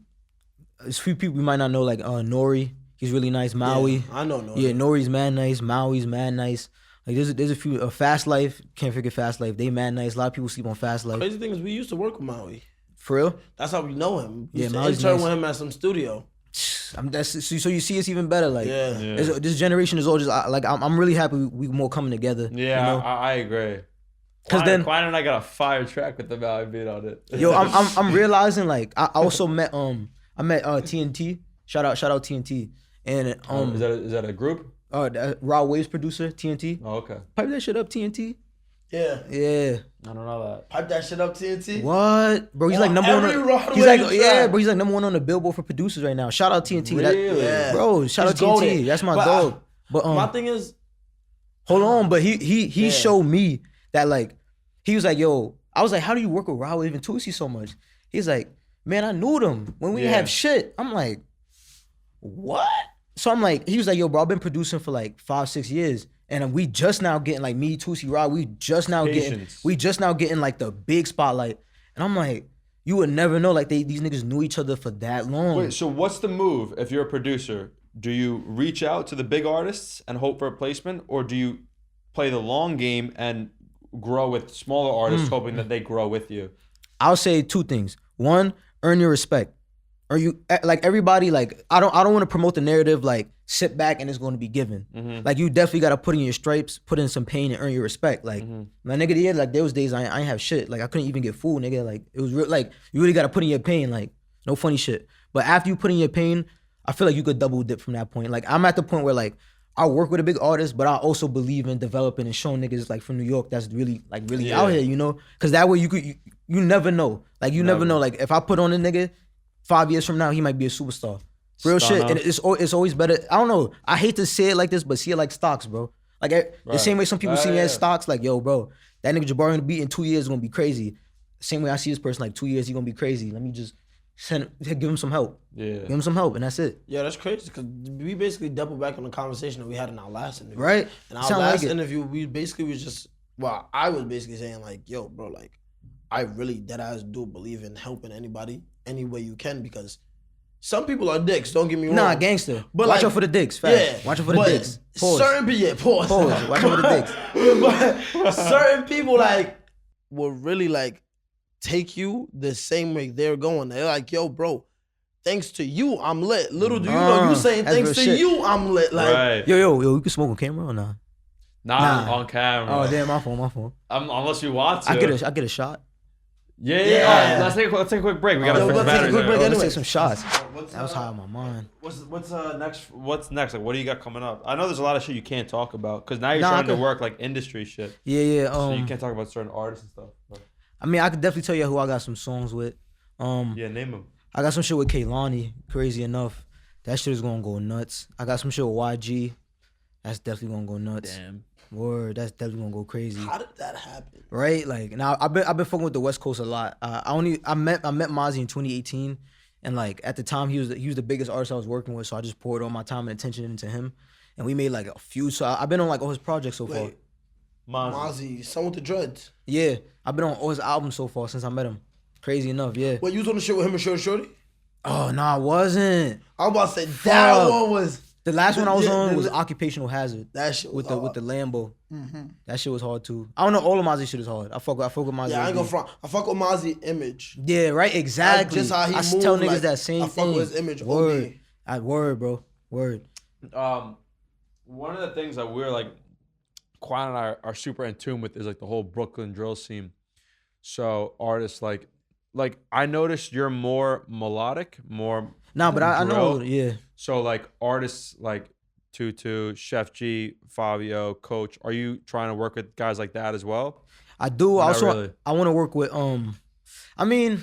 few people you might not know, like Nori. He's really nice. Maui. Yeah, I know Nori. Yeah, Nori's man nice. Maui's man nice. Like there's a few. Fast Life, can't forget Fast Life. They man nice. A lot of people sleep on Fast Life. Crazy thing is we used to work with Maui. For real? That's how we know him. We used to Maui's intern nice. with him at some studio. So you see it's even better. Like this generation is all just like I'm really happy we more coming together. Yeah, you know? I agree. Cause then Klein and I got a fire track with the Maui beat on it. Yo, I'm realizing like I also met TNT. Shout out TNT. And is that a group? Raw Waves producer TNT. Oh, okay. Pipe that shit up TNT. Yeah. I don't know that. Pipe that shit up, TNT. What, bro? He's like number one. He's like bro. He's like number one on the Billboard for producers right now. Shout out TNT. Really? Bro, shout out TNT. That's my dog. But my thing is, hold on. But he showed me that like he was like, yo. I was like, how do you work with Raw Wave and Tusi so much? He's like, man, I knew them when we didn't have shit. I'm like, what? So I'm like, he was like, yo, bro, I've been producing for like 5-6 years. And we just now getting like me, Tusi, Rod. We just now getting like the big spotlight. And I'm like, you would never know like these niggas knew each other for that long. Wait, so what's the move if you're a producer? Do you reach out to the big artists and hope for a placement, or do you play the long game and grow with smaller artists, hoping that they grow with you? I'll say two things. One, earn your respect. Or you like everybody like I don't want to promote the narrative like sit back and it's going to be given. Like you definitely got to put in your stripes, put in some pain and earn your respect. Like my nigga, like there was days I ain't have shit. Like I couldn't even get food, nigga. Like it was real. Like you really got to put in your pain. Like no funny shit. But after you put in your pain, I feel like you could double dip from that point. Like I'm at the point where like I work with a big artist, but I also believe in developing and showing niggas like from New York that's really out here, you know? Because that way you never know. Like you never know. Like if I put on a nigga 5 years from now, he might be a superstar. Real shit. And it's always better. I don't know. I hate to say it like this, but see it like stocks, bro. Like the same way some people see me as stocks, like, yo, bro, that nigga JabariOnTheBeat in 2 years is gonna be crazy. Same way I see this person, like 2 years, he gonna be crazy. Let me just give him some help. Yeah. Give him some help, and that's it. Yeah, that's crazy, because we basically double back on the conversation that we had in our last interview. Right. In our last interview, we basically was just, well, I was basically saying like, yo, bro, like, I really deadass do believe in helping anybody any way you can, because some people are dicks, don't get me wrong. Nah, gangster. But watch out for the dicks, fast. Yeah, watch out for the dicks. Pause. Pause. Watch out for the dicks. But certain people like will really like take you the same way they're going. They're like, yo, bro, thanks to you, I'm lit. Little do you know, you saying thanks to you, I'm lit. Like, right. Yo, you can smoke on camera or not? Not on camera. Oh damn, my phone. Unless you want to. I get a shot. Yeah. Let's take a quick break. We gotta fix the batteries. Let's take some shots. That was high on my mind. What's next? Like, what do you got coming up? I know there's a lot of shit you can't talk about because now you're trying to work like industry shit. Yeah. So you can't talk about certain artists and stuff. But. I mean, I could definitely tell you who I got some songs with. Yeah, name them. I got some shit with Kehlani. Crazy enough, that shit is gonna go nuts. I got some shit with YG. That's definitely gonna go nuts. Damn. Word, that's definitely gonna go crazy. How did that happen? Right, like now I've been fucking with the West Coast a lot. I met Mozzie in 2018, and like at the time he was the biggest artist I was working with, so I just poured all my time and attention into him, and we made like a few. So I've been on like all his projects so far. Mozzie, son with the dreads. Yeah, I've been on all his albums so far since I met him. Crazy enough, yeah. Wait, you was on the shit with him and Shorty? Oh no, I wasn't. I was about to say that one was. The last one I was on was Occupational Hazard. That shit was with the Lambo. Mm-hmm. That shit was hard too. I don't know, all of Mozzie shit is hard. I fuck with Mozzie. Yeah, I ain't gonna front. I fuck with Mozzie image. Yeah, right, exactly. Just how he moves. Tell niggas that same thing. I fuck with his image. Word. Word, bro. Word. One of the things that we're like, Quan and I are super in tune with is like the whole Brooklyn drill scene. So artists like I noticed you're more melodic, more. Nah, but I know, yeah. So like artists like Tutu, Chef G, Fabio, Coach, are you trying to work with guys like that as well? I do. I really. want to work with I mean,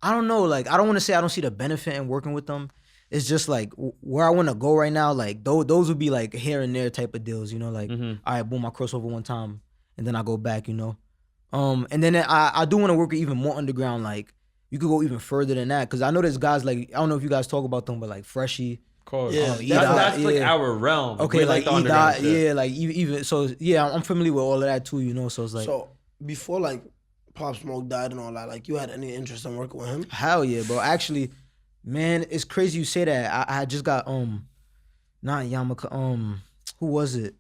I don't know, like I don't want to say I don't see the benefit in working with them. It's just like where I want to go right now, like those would be like here and there type of deals, you know, like all right, boom, I cross over one time and then I go back, you know. And then I do want to work with even more underground, like you could go even further than that, because I know there's guys like, I don't know if you guys talk about them, but like Freshie. Of course. Yeah, that's like our realm. Okay, like the underground shit. Yeah, like even, so yeah, I'm familiar with all of that too, you know, so it's like. So before like Pop Smoke died and all that, like you had any interest in working with him? Hell yeah, bro. Actually, man, it's crazy you say that. I just got, not Yamaka, who was it?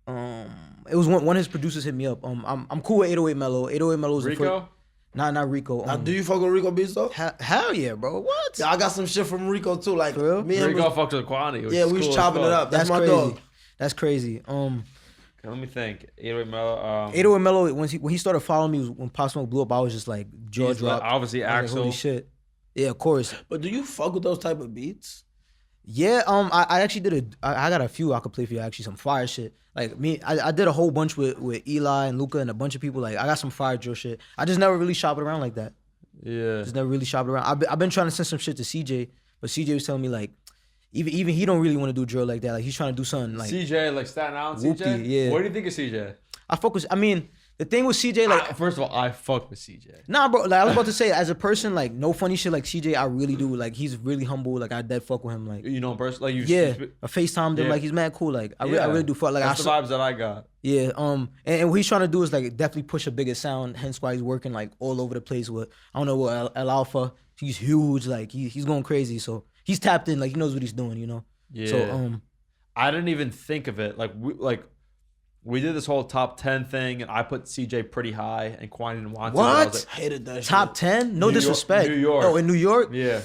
It was one of his producers hit me up. I'm cool with 808 Mello. 808 Mello is Rico? Not Rico. Now, do you fuck with Rico beats though? Hell yeah, bro. What? Yeah, I got some shit from Rico too. Like for real? Me and Rico fucked with Kwani. Yeah, we was chopping it up. That's my crazy. dog. That's crazy. Let me think. 808 Mello. 808 Mello, when he started following me, when Pop Smoke blew up, I was just like jaw dropped. Obviously, Axel. Like, holy shit. Yeah, of course. But do you fuck with those type of beats? Yeah, I actually I got a few I could play for you, actually, some fire shit. Like me, I did a whole bunch with Eli and Luca and a bunch of people. Like I got some fire drill shit. I just never really shop it around like that. Yeah. Just never really shop it around. I've been trying to send some shit to CJ, but CJ was telling me like, even he don't really want to do drill like that. Like he's trying to do something like CJ, like Staten Island whoopty, CJ? Yeah. What do you think of CJ? I mean, the thing with CJ, like first of all, I fuck with CJ. Nah, bro. Like I was about to say, as a person, like no funny shit. Like CJ, I really do. Like he's really humble. Like I dead fuck with him. Like you know, person, like you. Yeah, I FaceTimed him. Like he's mad cool. Like I really do fuck. Like that's the vibes that I got. Yeah. And what he's trying to do is like definitely push a bigger sound. Hence why he's working like all over the place with, I don't know, what El Alpha. He's huge. Like he's going crazy. So he's tapped in. Like he knows what he's doing. You know. Yeah. So I didn't even think of it. We did this whole top 10 thing, and I put CJ pretty high, and Kwani didn't want to. What? Like, hated that top shit. 10? No disrespect. New York. Oh, in New York? Yeah.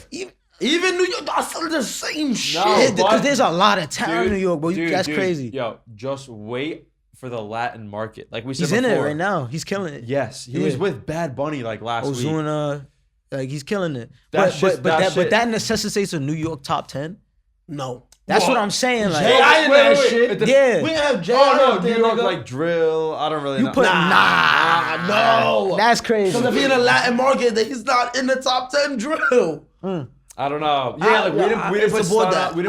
Even New York, that's the same shit. Because there's a lot of talent in New York, bro. That's crazy. Yo, just wait for the Latin market. Like we said he's before. in it right now. He's killing it. Yes, he was with Bad Bunny like last week. Ozuna, like he's killing it. But that necessitates a New York top 10? No. That's what I'm saying. Like, J.I. in that shit. Yeah. We have J.I. Oh, no, New York, like drill. I don't really know. No. That's crazy. Because if he's in a Latin market, then he's not in the top 10 drill. I don't know. Yeah, we didn't put Stunna. We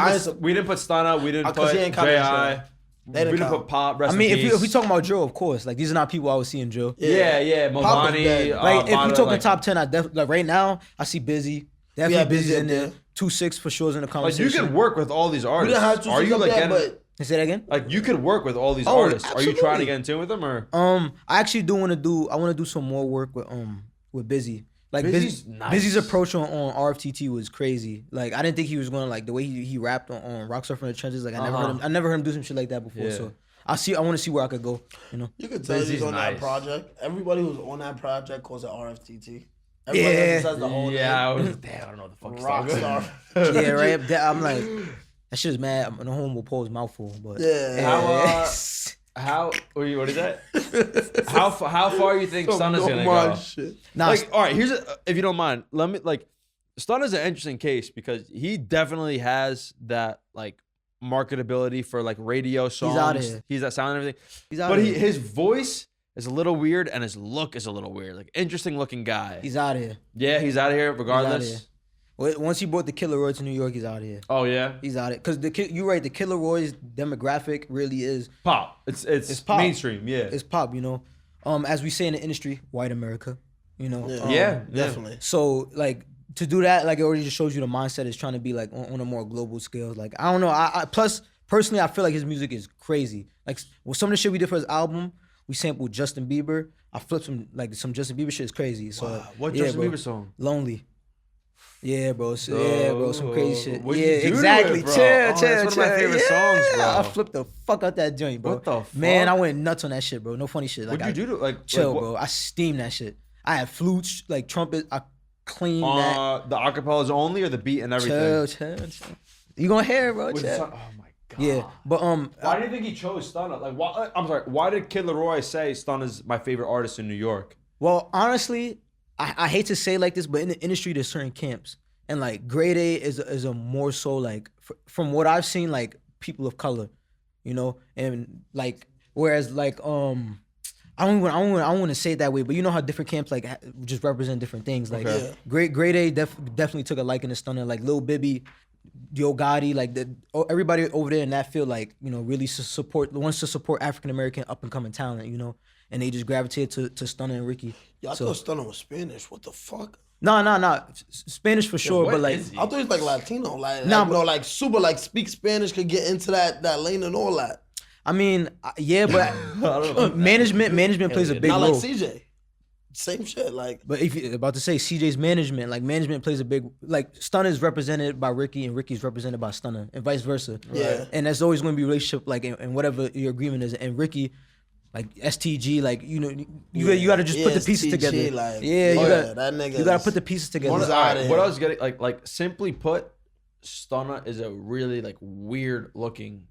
didn't put Stunna. We didn't put J.I. We didn't put Pop. I mean, if we talking about drill, of course. Like, these are not people I would see in drill. Yeah. Movani. Like, if we talking top 10, I definitely, like, right now, I see Busy. Definitely Busy in there. 2-6 for sure is in the conversation. Like, you can work with all these artists. Are you like getting? Say that again? Like, you could work with all these artists. Absolutely. Are you trying to get in tune with them, or? I actually do want to do. I want to do some more work with Busy. Like Busy's approach on RFTT was crazy. Like I didn't think he was going to, like, the way he rapped on Rock Surfer in the Trenches. Like I never heard him do some shit like that before. Yeah. So I want to see where I could go. You know. You could tell he's on that project. Everybody who's on that project calls it RFTT. Everybody else says the whole Yeah, I name. was damn. I don't know what the fuck. Rockstar. Yeah, right. I'm like, that shit's mad. No homo pose mouthful, but Yeah. How? What is that? How far you think Stunna's gonna go? Shit. Nah, Like, all right, here's if you don't mind, let me like. Stunna's an interesting case because he definitely has that like marketability for like radio songs. He's out of here. He's that sound and everything. He's out but of here. his voice is a little weird and his look is a little weird. Like interesting looking guy. He's out of here. Yeah, he's out of here regardless. He's outta here. Once he brought the Killer Roy to New York, he's out of here. Oh yeah, He's out of it. Cause you're right. The Killer Roy's demographic really is pop. It's pop. mainstream. Yeah, it's pop. You know, as we say in the industry, white America. You know. Yeah, definitely. So like to do that, like it already just shows you the mindset is trying to be like on a more global scale. Like I don't know. I plus personally, I feel like his music is crazy. Like some of the shit we did for his album, we sampled Justin Bieber. I flipped some Justin Bieber shit is crazy. So wow. What Justin Bieber song? Lonely. Yeah, bro. Yeah, bro. Some crazy shit. What'd Yeah, you do to exactly. it, bro? Chill. That's one of my favorite songs, bro. I flipped the fuck out that joint, bro. What the fuck? Man, I went nuts on that shit, bro. No funny shit. Like, What'd you do to like? Chill, like, bro. I steamed that shit. I had flutes, like trumpet. I cleaned that. The acapellas only or the beat and everything? Chill. You gonna hear it, bro? With the Chill. song- oh my god. Yeah, but Why do you think he chose Stunna? Like, why? I'm sorry. Why did Kid Laroi say Stunna's my favorite artist in New York? Well, honestly, I hate to say it like this, but in the industry, there's certain camps, and like Grade A is a more so like from what I've seen, like people of color, you know, and like whereas like I don't want to say it that way, but you know how different camps like just represent different things. Like Grade A definitely took a liking to Stunna, like Lil Bibby, Yo Gotti, like everybody over there in that field, like you know, really wants to support African American up and coming talent, you know, and they just gravitated to Stunna and Ricky. Yeah, I thought Stunna was Spanish. What the fuck? No, Spanish for sure, but like I thought he was like Latino, like but like super like speak Spanish, could get into that lane and all that. I mean, yeah, but management plays a big Not role. like CJ, same shit. Like, But if you're about to say CJ's management, like management plays a big, like Stunna is represented by Ricky and Ricky's represented by Stunna and vice versa. Yeah. And that's always going to be a relationship, like, and whatever your agreement is. And Ricky, like STG, like, you know, you got to just put the pieces STG, together. like, That nigga. You got to put the pieces together. What I was getting, like simply put, Stunna is a really like weird looking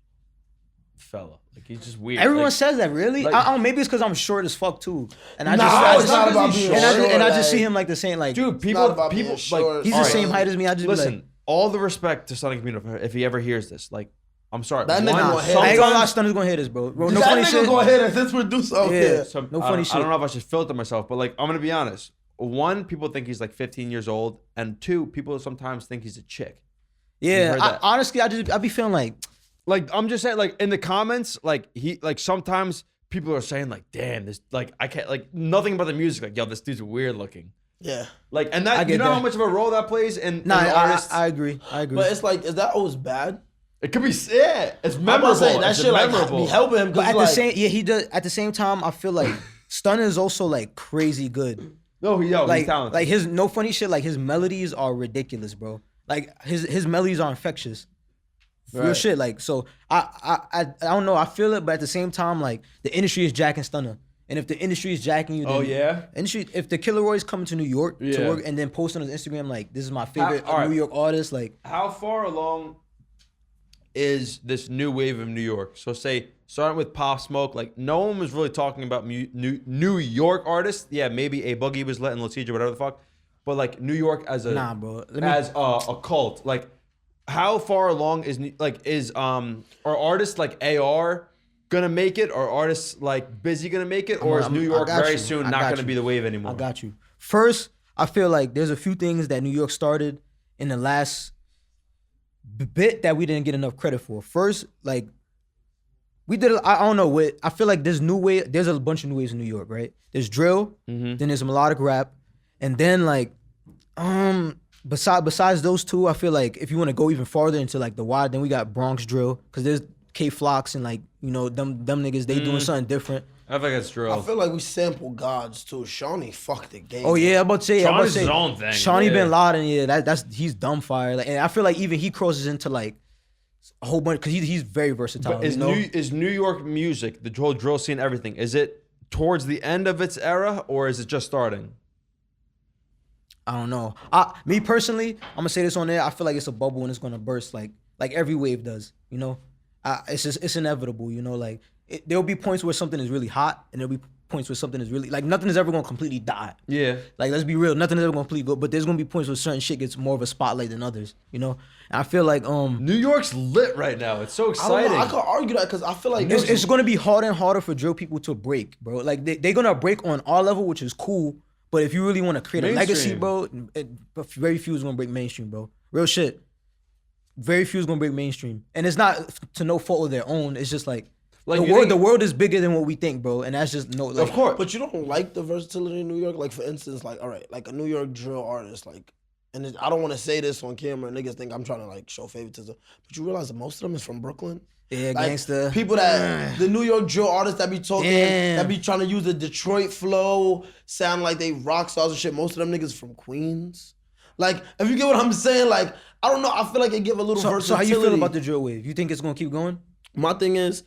fella. Like he's just weird. Everyone like, says that, really? like- I don't, maybe it's because I'm short as fuck too, and I it's not about being short. I just Like, see him like the same, like dude, not about being people short. like he's all the right, same height as me. I just Listen, be like, all the respect to Stunna community if he ever hears this. Like, I'm sorry. That nigga gonna hit I ain't gonna lie, sometimes- Stunna's gonna hit us, bro. No that funny nigga shit. gonna hit us. This producer, okay. So, No I funny don't- shit. I don't know if I should filter myself, but like I'm gonna be honest. One, people think he's like 15 years old, and two, people sometimes think he's a chick. Yeah, heard that. honestly, I be feeling like, I'm just saying, like in the comments, like sometimes people are saying like, damn, this like I can't like nothing about the music. Like, yo, this dude's weird looking. Yeah. Like, and I that get you know that. how much of a role that plays in nah, an artist. I agree. But it's like, is that always bad? It could be it's I'm about memorable. to say, that It's shit like memorable. be helping him. But at Like, the same, he does. At the same time, I feel like Stunna is also like crazy good. No, he's Like, talented. like his no funny shit. Like his melodies are ridiculous, bro. Like his melodies are infectious. Real Right. shit. Like so, I don't know. I feel it, but at the same time, like the industry is jacking Stunna, and if the industry is jacking you, then Oh, yeah? industry. If the Killer Roy's coming to New York to Yeah. work and then posting on his Instagram like this is my favorite all right. New York artist, like How far along is this new wave of New York? So say starting with Pop Smoke, like no one was really talking about New York artists. Yeah, maybe A Boogie was letting Lil TJ, whatever the fuck. But like New York as a nah, bro. as a cult, like how far along are artists like AR gonna make it, or artists like Busy gonna make it, or is New York I got very you. soon I not got gonna you. be the wave anymore? I got you. First, I feel like there's a few things that New York started in the last bit that we didn't get enough credit for. First, like we did. I don't know what. I feel like there's a bunch of new waves in New York, right? There's drill, then there's melodic rap, and then like, besides those two, I feel like if you want to go even farther into like the wide, then we got Bronx drill because there's K Flocks and like you know them niggas they doing something different. I think it's drill. I feel like we sample gods too. Shawnee fucked the game. Oh yeah, I'm about to say. Shawnee's his own thing, Shawnee yeah. Bin Laden, yeah, that's he's dumb fire. Like, and I feel like even he crosses into like a whole bunch because he's very versatile. But is New York music, the whole drill scene, everything, is it towards the end of its era or is it just starting? I don't know. Me personally, I'm gonna say this on there. I feel like it's a bubble and it's gonna burst like every wave does. You know, it's inevitable. You know, like there'll be points where something is really hot, and there'll be points where something is really like nothing is ever gonna completely die. Yeah. Like let's be real, nothing is ever gonna completely go. But there's gonna be points where certain shit gets more of a spotlight than others. You know, and I feel like New York's lit right now. It's so exciting. I could argue that because I feel like it's gonna be harder and harder for drill people to break, bro. Like they're gonna break on our level, which is cool. But if you really want to create a legacy, bro, very few is gonna break mainstream, bro. Real shit. Very few is gonna break mainstream, and it's not to no fault of their own. It's just like the world is bigger than what we think, bro, and that's just no. Like, of course, but you don't like the versatility in New York. Like for instance, like all right, like a New York drill artist, like, and I don't want to say this on camera. Niggas think I'm trying to like show favoritism, but you realize that most of them is from Brooklyn. Yeah, like, gangsta. People that the New York drill artists that be talking, that be trying to use the Detroit flow, sound like they rock stars and shit. Most of them niggas from Queens. Like, if you get what I'm saying, like, I don't know. I feel like it give a little versatility. So how you feel about the drill wave? You think it's gonna keep going? My thing is,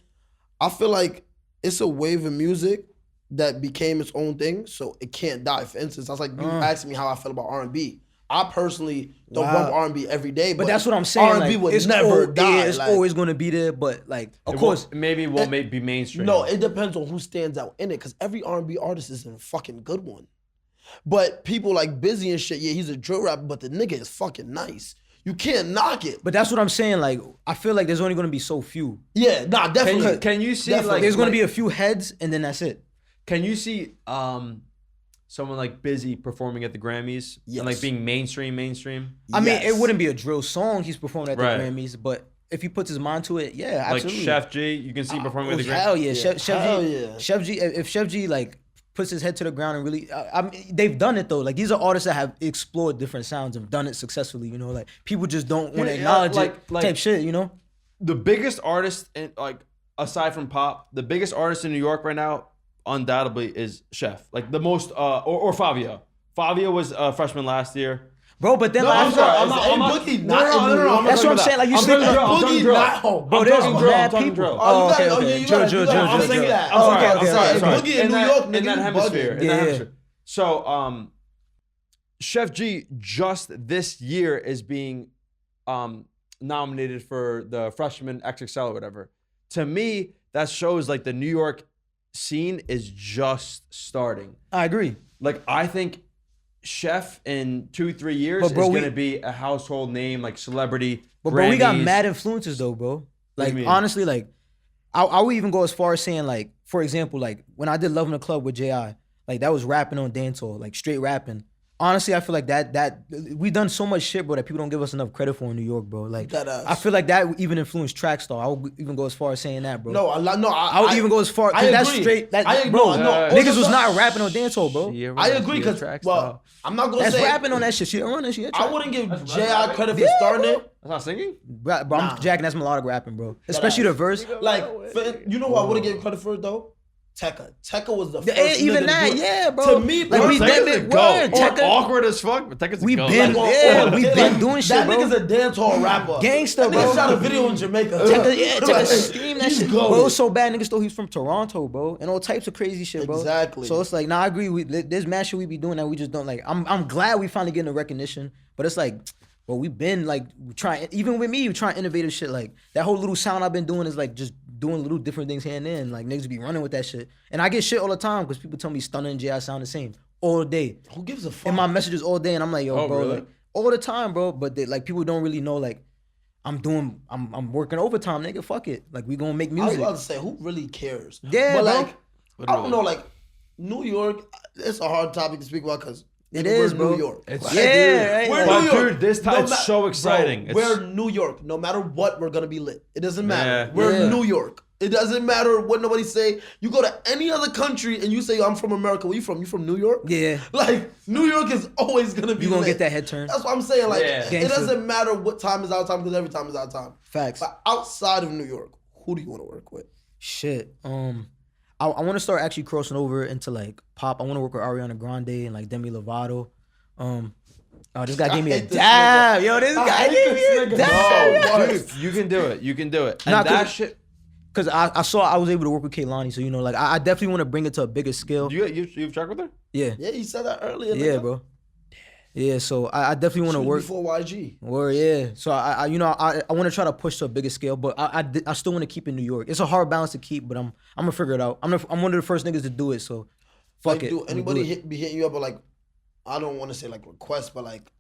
I feel like it's a wave of music that became its own thing, so it can't die. For instance, that's like you asking me how I feel about R&B. I personally don't bump R&B every day, but that's what I'm saying. R&B like, would never die. Yeah, it's always going to be there, but like, of course. Maybe it won't be mainstream. No, it depends on who stands out in it, because every R&B artist is a fucking good one. But people like Busy and shit, yeah, he's a drill rapper, but the nigga is fucking nice. You can't knock it. But that's what I'm saying. Like, I feel like there's only going to be so few. Yeah, nah, definitely. Can you see definitely. like there's going to be a few heads, and then that's it. Can you see someone like Busy performing at the Grammys and like being mainstream? I mean, it wouldn't be a drill song he's performing at the Grammys, but if he puts his mind to it, yeah, absolutely. Like Chef G, you can see performing at the Grammys. Hell yeah, Chef G. If Chef G like puts his head to the ground and really, I mean, they've done it though. Like these are artists that have explored different sounds and done it successfully. You know, like people just don't want to acknowledge it. Type shit. You know, the biggest artist in like aside from pop, the biggest artist in New York right now, undoubtedly, is Chef. Like the most, or Fabio. Fabio was a freshman last year. Bro, but then I'm Boogie not in New York. That's what I'm saying. Like you sleep Boogie not. Bro, there's mad people. Oh, okay. Drill. I'm saying that. Okay. Boogie in New York, in that hemisphere. Yeah. So, Chef G just this year is being nominated for the freshman XXL or whatever. To me, that shows like the New York scene is just starting. I agree. Like I think Chef in 2-3 years is gonna be a household name, like celebrity. But bro, we got mad influences though, bro. Like honestly, like I would even go as far as saying like, for example, like when I did Love in the Club with J.I., like that was rapping on dancehall, like straight rapping. Honestly, I feel like that we done so much shit, bro, that people don't give us enough credit for in New York, bro. Like I feel like that even influenced Track Star. I would even go as far as saying that, bro. I would even go as far. I that's agree. straight. That, I agree. Bro, no, niggas was not rapping on dancehall, bro. Yeah, I agree because I'm not gonna that's say rapping on that shit. She don't run that shit. I wouldn't give J.I. credit for starting it. That's not singing? Bro, I'm jacking. That's melodic rapping, bro. Especially the verse. Like, you know who I wouldn't give credit for it though? Tekka was the first even nigga that, to do it. yeah, bro. To me, like we been awkward as fuck, but Tekka's we go. been we been doing shit, that bro. That nigga's a dancehall rapper. Gangsta, bro. Nigga shot a video in Jamaica. Tekka steam that shit. Bro, it was so bad, niggas thought he was from Toronto, bro, and all types of crazy shit, bro. Exactly. So it's like, nah, I agree. There's mad shit we be doing that we just don't like. I'm glad we finally getting the recognition, but it's like, bro, we been like trying. Even with me, trying innovative shit. Like that whole little sound I've been doing is like just doing little different things here and there, and like niggas be running with that shit. And I get shit all the time because people tell me Stunner and J.I. sound the same all day. Who gives a fuck? In my messages all day, and I'm like, yo, bro, really? like all the time, bro. But they, like people don't really know, like I'm working overtime, nigga. Fuck it, like we gonna make music. I was about to say, who really cares? Yeah, but bro. like I don't know, like New York, it's a hard topic to speak about because is, we're bro. New York. It's like, right? We're but New York. Dude, this time it's so exciting. Bro, we're New York. No matter what, we're gonna be lit. It doesn't matter. Yeah. We're New York. It doesn't matter what nobody say. You go to any other country and you say, I'm from America. Where you from? You from New York? Yeah. Like, New York is always going to be You gonna lit. get that head turn. That's what I'm saying. Like, Yeah. it doesn't matter what time is our time because every time is our time. Facts. But outside of New York, who do you want to work with? Shit. I want to start actually crossing over into like pop. I want to work with Ariana Grande and like Demi Lovato. Oh, this guy gave me a dab. Yo, this guy gave me a dab. No, dude, you can do it. You can do it. And Nah, that shit. Because I was able to work with Kehlani, so you know, like I definitely want to bring it to a bigger scale. You've tracked with her? Yeah. Yeah, you said that earlier. Yeah, nigga. bro. Yeah, so I definitely want to work before YG. Or yeah, so I want to try to push to a bigger scale, but I still want to keep in New York. It's a hard balance to keep, but I'm gonna figure it out. I'm one of the first niggas to do it, so fuck like, it. Do anybody be hitting you up with like, I don't want to say like requests, but like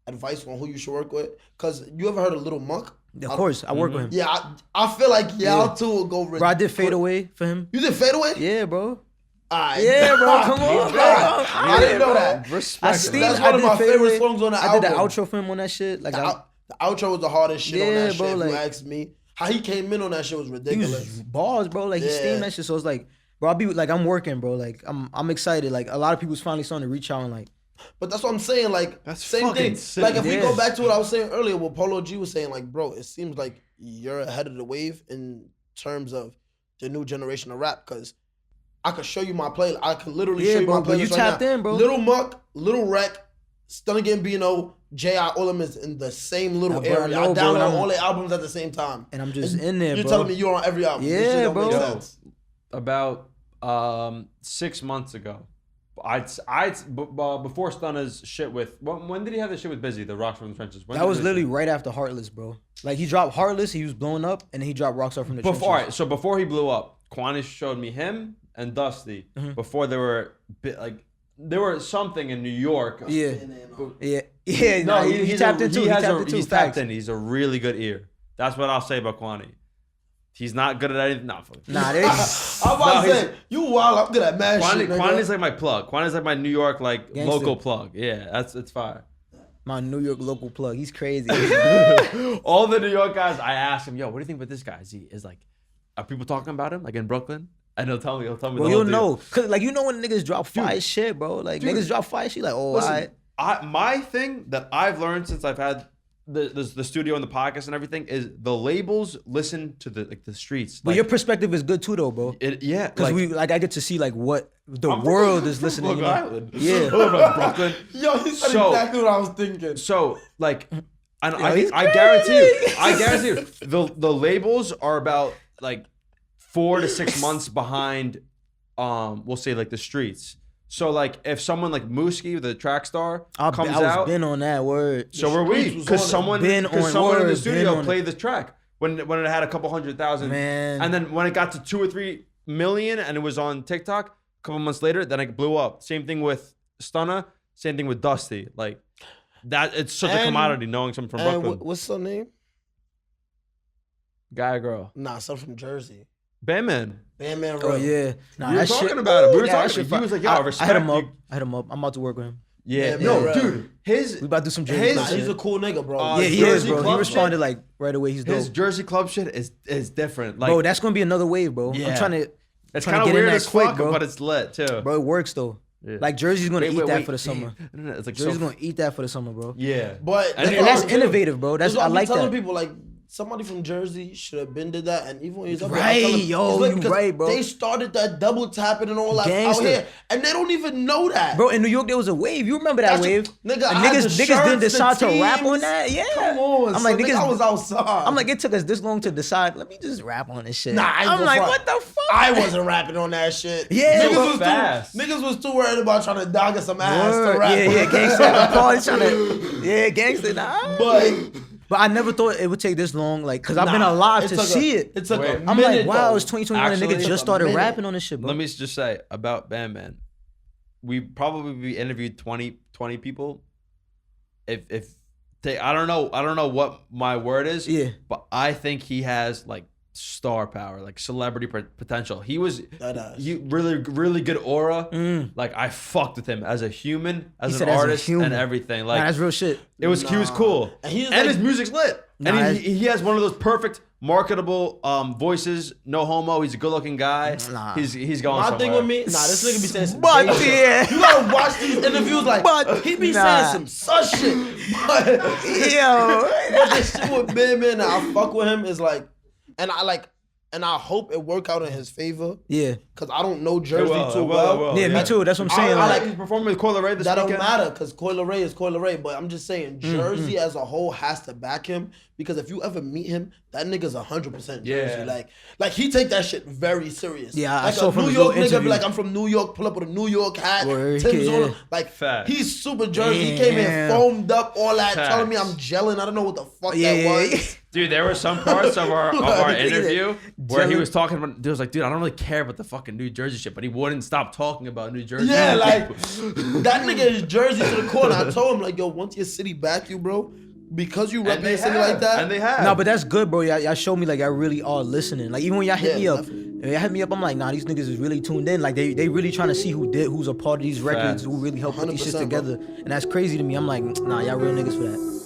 advice on who you should work with? Cause you ever heard of Little Monk? Of course, I work with him. Yeah, I feel like y'all two will go. Bro, I did Fade Away for him. You did Fade Away? Yeah, bro. Yeah, bro, come on, bro. I didn't know that. Respect. That's one of my favorite songs on the album. I did the outro for him on that shit. Like the outro was the hardest shit on that bro, shit. If like, you ask me, how he came in on that shit was ridiculous. He was balls, bro. Like he steamed that shit. So it's like, bro, I'll be like, I'm working, bro. Like I'm excited. Like a lot of people's finally starting to reach out and like. But that's what I'm saying. Like that's same thing. Sick. Like if we go back to what I was saying earlier, what Polo G was saying, like, bro, it seems like you're ahead of the wave in terms of the new generation of rap, because I could show you my playlist. I could literally show you my playlist. But you tapped in, bro. Little Muck, Little Rec, Stunna Gambino, J.I. all of them is in the same little area. I download all their albums at the same time. And I'm just in there, you're bro. telling me you're on every album. Yeah, bro. Yo, about 6 months ago, before Stunna's shit with, when did he have the shit with Busy, the Rocks from the Trenches? That was literally right after Heartless, bro. Like he dropped Heartless, he was blowing up, and then he dropped Rockstar from the Trenches. All right, so before he blew up, Kwani showed me him and Dusty before they were there were something in New York. Yeah. No, he tapped into. He's tapped in. He's a really good ear. That's what I'll say about Kwani. He's not good at anything. Nah, I'm about to say, you wild. I'm good at mad shit. Kwani's like my plug. Kwani's like my New York local plug. Yeah, it's fire. My New York local plug. He's crazy. All the New York guys, I ask him, yo, what do you think about this guy? Is like, are people talking about him like in Brooklyn? And he'll tell me. Well, you'll know, cause like you know when niggas drop fire shit, bro. Like niggas drop fire shit, like listen, my thing that I've learned since I've had the studio and the podcast and everything is the labels listen to the streets. But your perspective is good too, though, bro. Because I get to see like what the world is listening. Long Island. Yeah, Brooklyn. Yo, he said exactly what I was thinking. So like, and I guarantee you, the labels are about like 4 to 6 months behind. We'll say like the streets. So like if someone like Mooski, the track star, comes out, I was been on that word. So were we, because someone in the studio played the track when it had a couple 100,000, and then when it got to 2 or 3 million and it was on TikTok, a couple months later, then it blew up. Same thing with Stunna, same thing with Dusty. Like that, it's such a commodity knowing someone from Brooklyn. What's her name? Guy or girl? Nah, someone from Jersey. Bandman. Oh yeah. Nah, we were talking about it. We were talking. He was like, "Yo, respect." I hit him up. I'm about to work with him. Yeah. Dude. We about to do some Jersey. He's a cool nigga, bro. Yeah, he is, bro. He responded like right away. He's dope. His Jersey club shit is different. Like, bro, that's gonna be another wave, bro. Yeah. I'm trying to. It's kind of weird as fuck, but it's lit too. Bro, it works though. Yeah. Like Jersey's gonna eat that for the summer. It's like Jersey's gonna eat that for the summer, bro. Yeah, but and that's innovative, bro. That's I like that. Telling people like. Somebody from Jersey should have been did that, and even when he's up right, yo, you right, bro. They started that double tapping and all that out here, and they don't even know that. Bro, in New York there was a wave. You remember that wave? Niggas didn't decide to rap on that. Yeah, come on. I'm like, niggas, I was outside. I'm like, it took us this long to decide. Let me just rap on this shit. Nah, I'm like, what the fuck? I wasn't rapping on that shit. Yeah, niggas was too worried about trying to dog us some ass to rap. Yeah, gangsta. Gangsta. Nah. But I never thought it would take this long, like, cause I've been alive to see it. It took a minute. I'm like, wow, it's 2021 and niggas just started rapping on this shit, bro. Let me just say about Bandman, we probably interviewed 20 people. I don't know what my word is. Yeah. But I think he has like star power, like celebrity potential. He really good aura. Like I fucked with him as a human, as an artist, and everything. Like that's real shit. He was cool, and his music's lit. And he has one of those perfect marketable voices. No homo. He's a good looking guy. He's going somewhere. My thing with me, this nigga be saying some shit. You gotta watch these interviews, like he be saying some sus shit. But the shit with Bandman, I fuck with him is like. And I like, and I hope it work out in his favor. Yeah. Because I don't know Jersey too well. Yeah, me too. That's what I'm saying. I like he's performing with Coi Leray this weekend. That don't matter because Coi Leray is Coi Leray. But I'm just saying, Jersey as a whole has to back him because if you ever meet him, that nigga's 100% Jersey. Like he take that shit very serious. Yeah, like I saw a from New his York little nigga interview. be like, I'm from New York, pull up with a New York hat, Word, Tim's yeah. on. Like he's super Jersey. He came in foamed up, all that, telling me I'm gelling. I don't know what the fuck that was. Dude, there were some parts of our interview where he was talking about. He was like, dude, I don't really care about the fucking New Jersey shit, but he wouldn't stop talking about New Jersey. Yeah, like that nigga is Jersey to the corner. I told him like, yo, once your city back you, bro, because you rep your city like that. And they have. No, but that's good, bro. Y'all show me like y'all really are listening. Like even when y'all hit me up, I'm like, nah, these niggas is really tuned in. Like they really trying to see who's a part of these records, who really helped put these shit together. Bro. And that's crazy to me. I'm like, nah, y'all real niggas for that.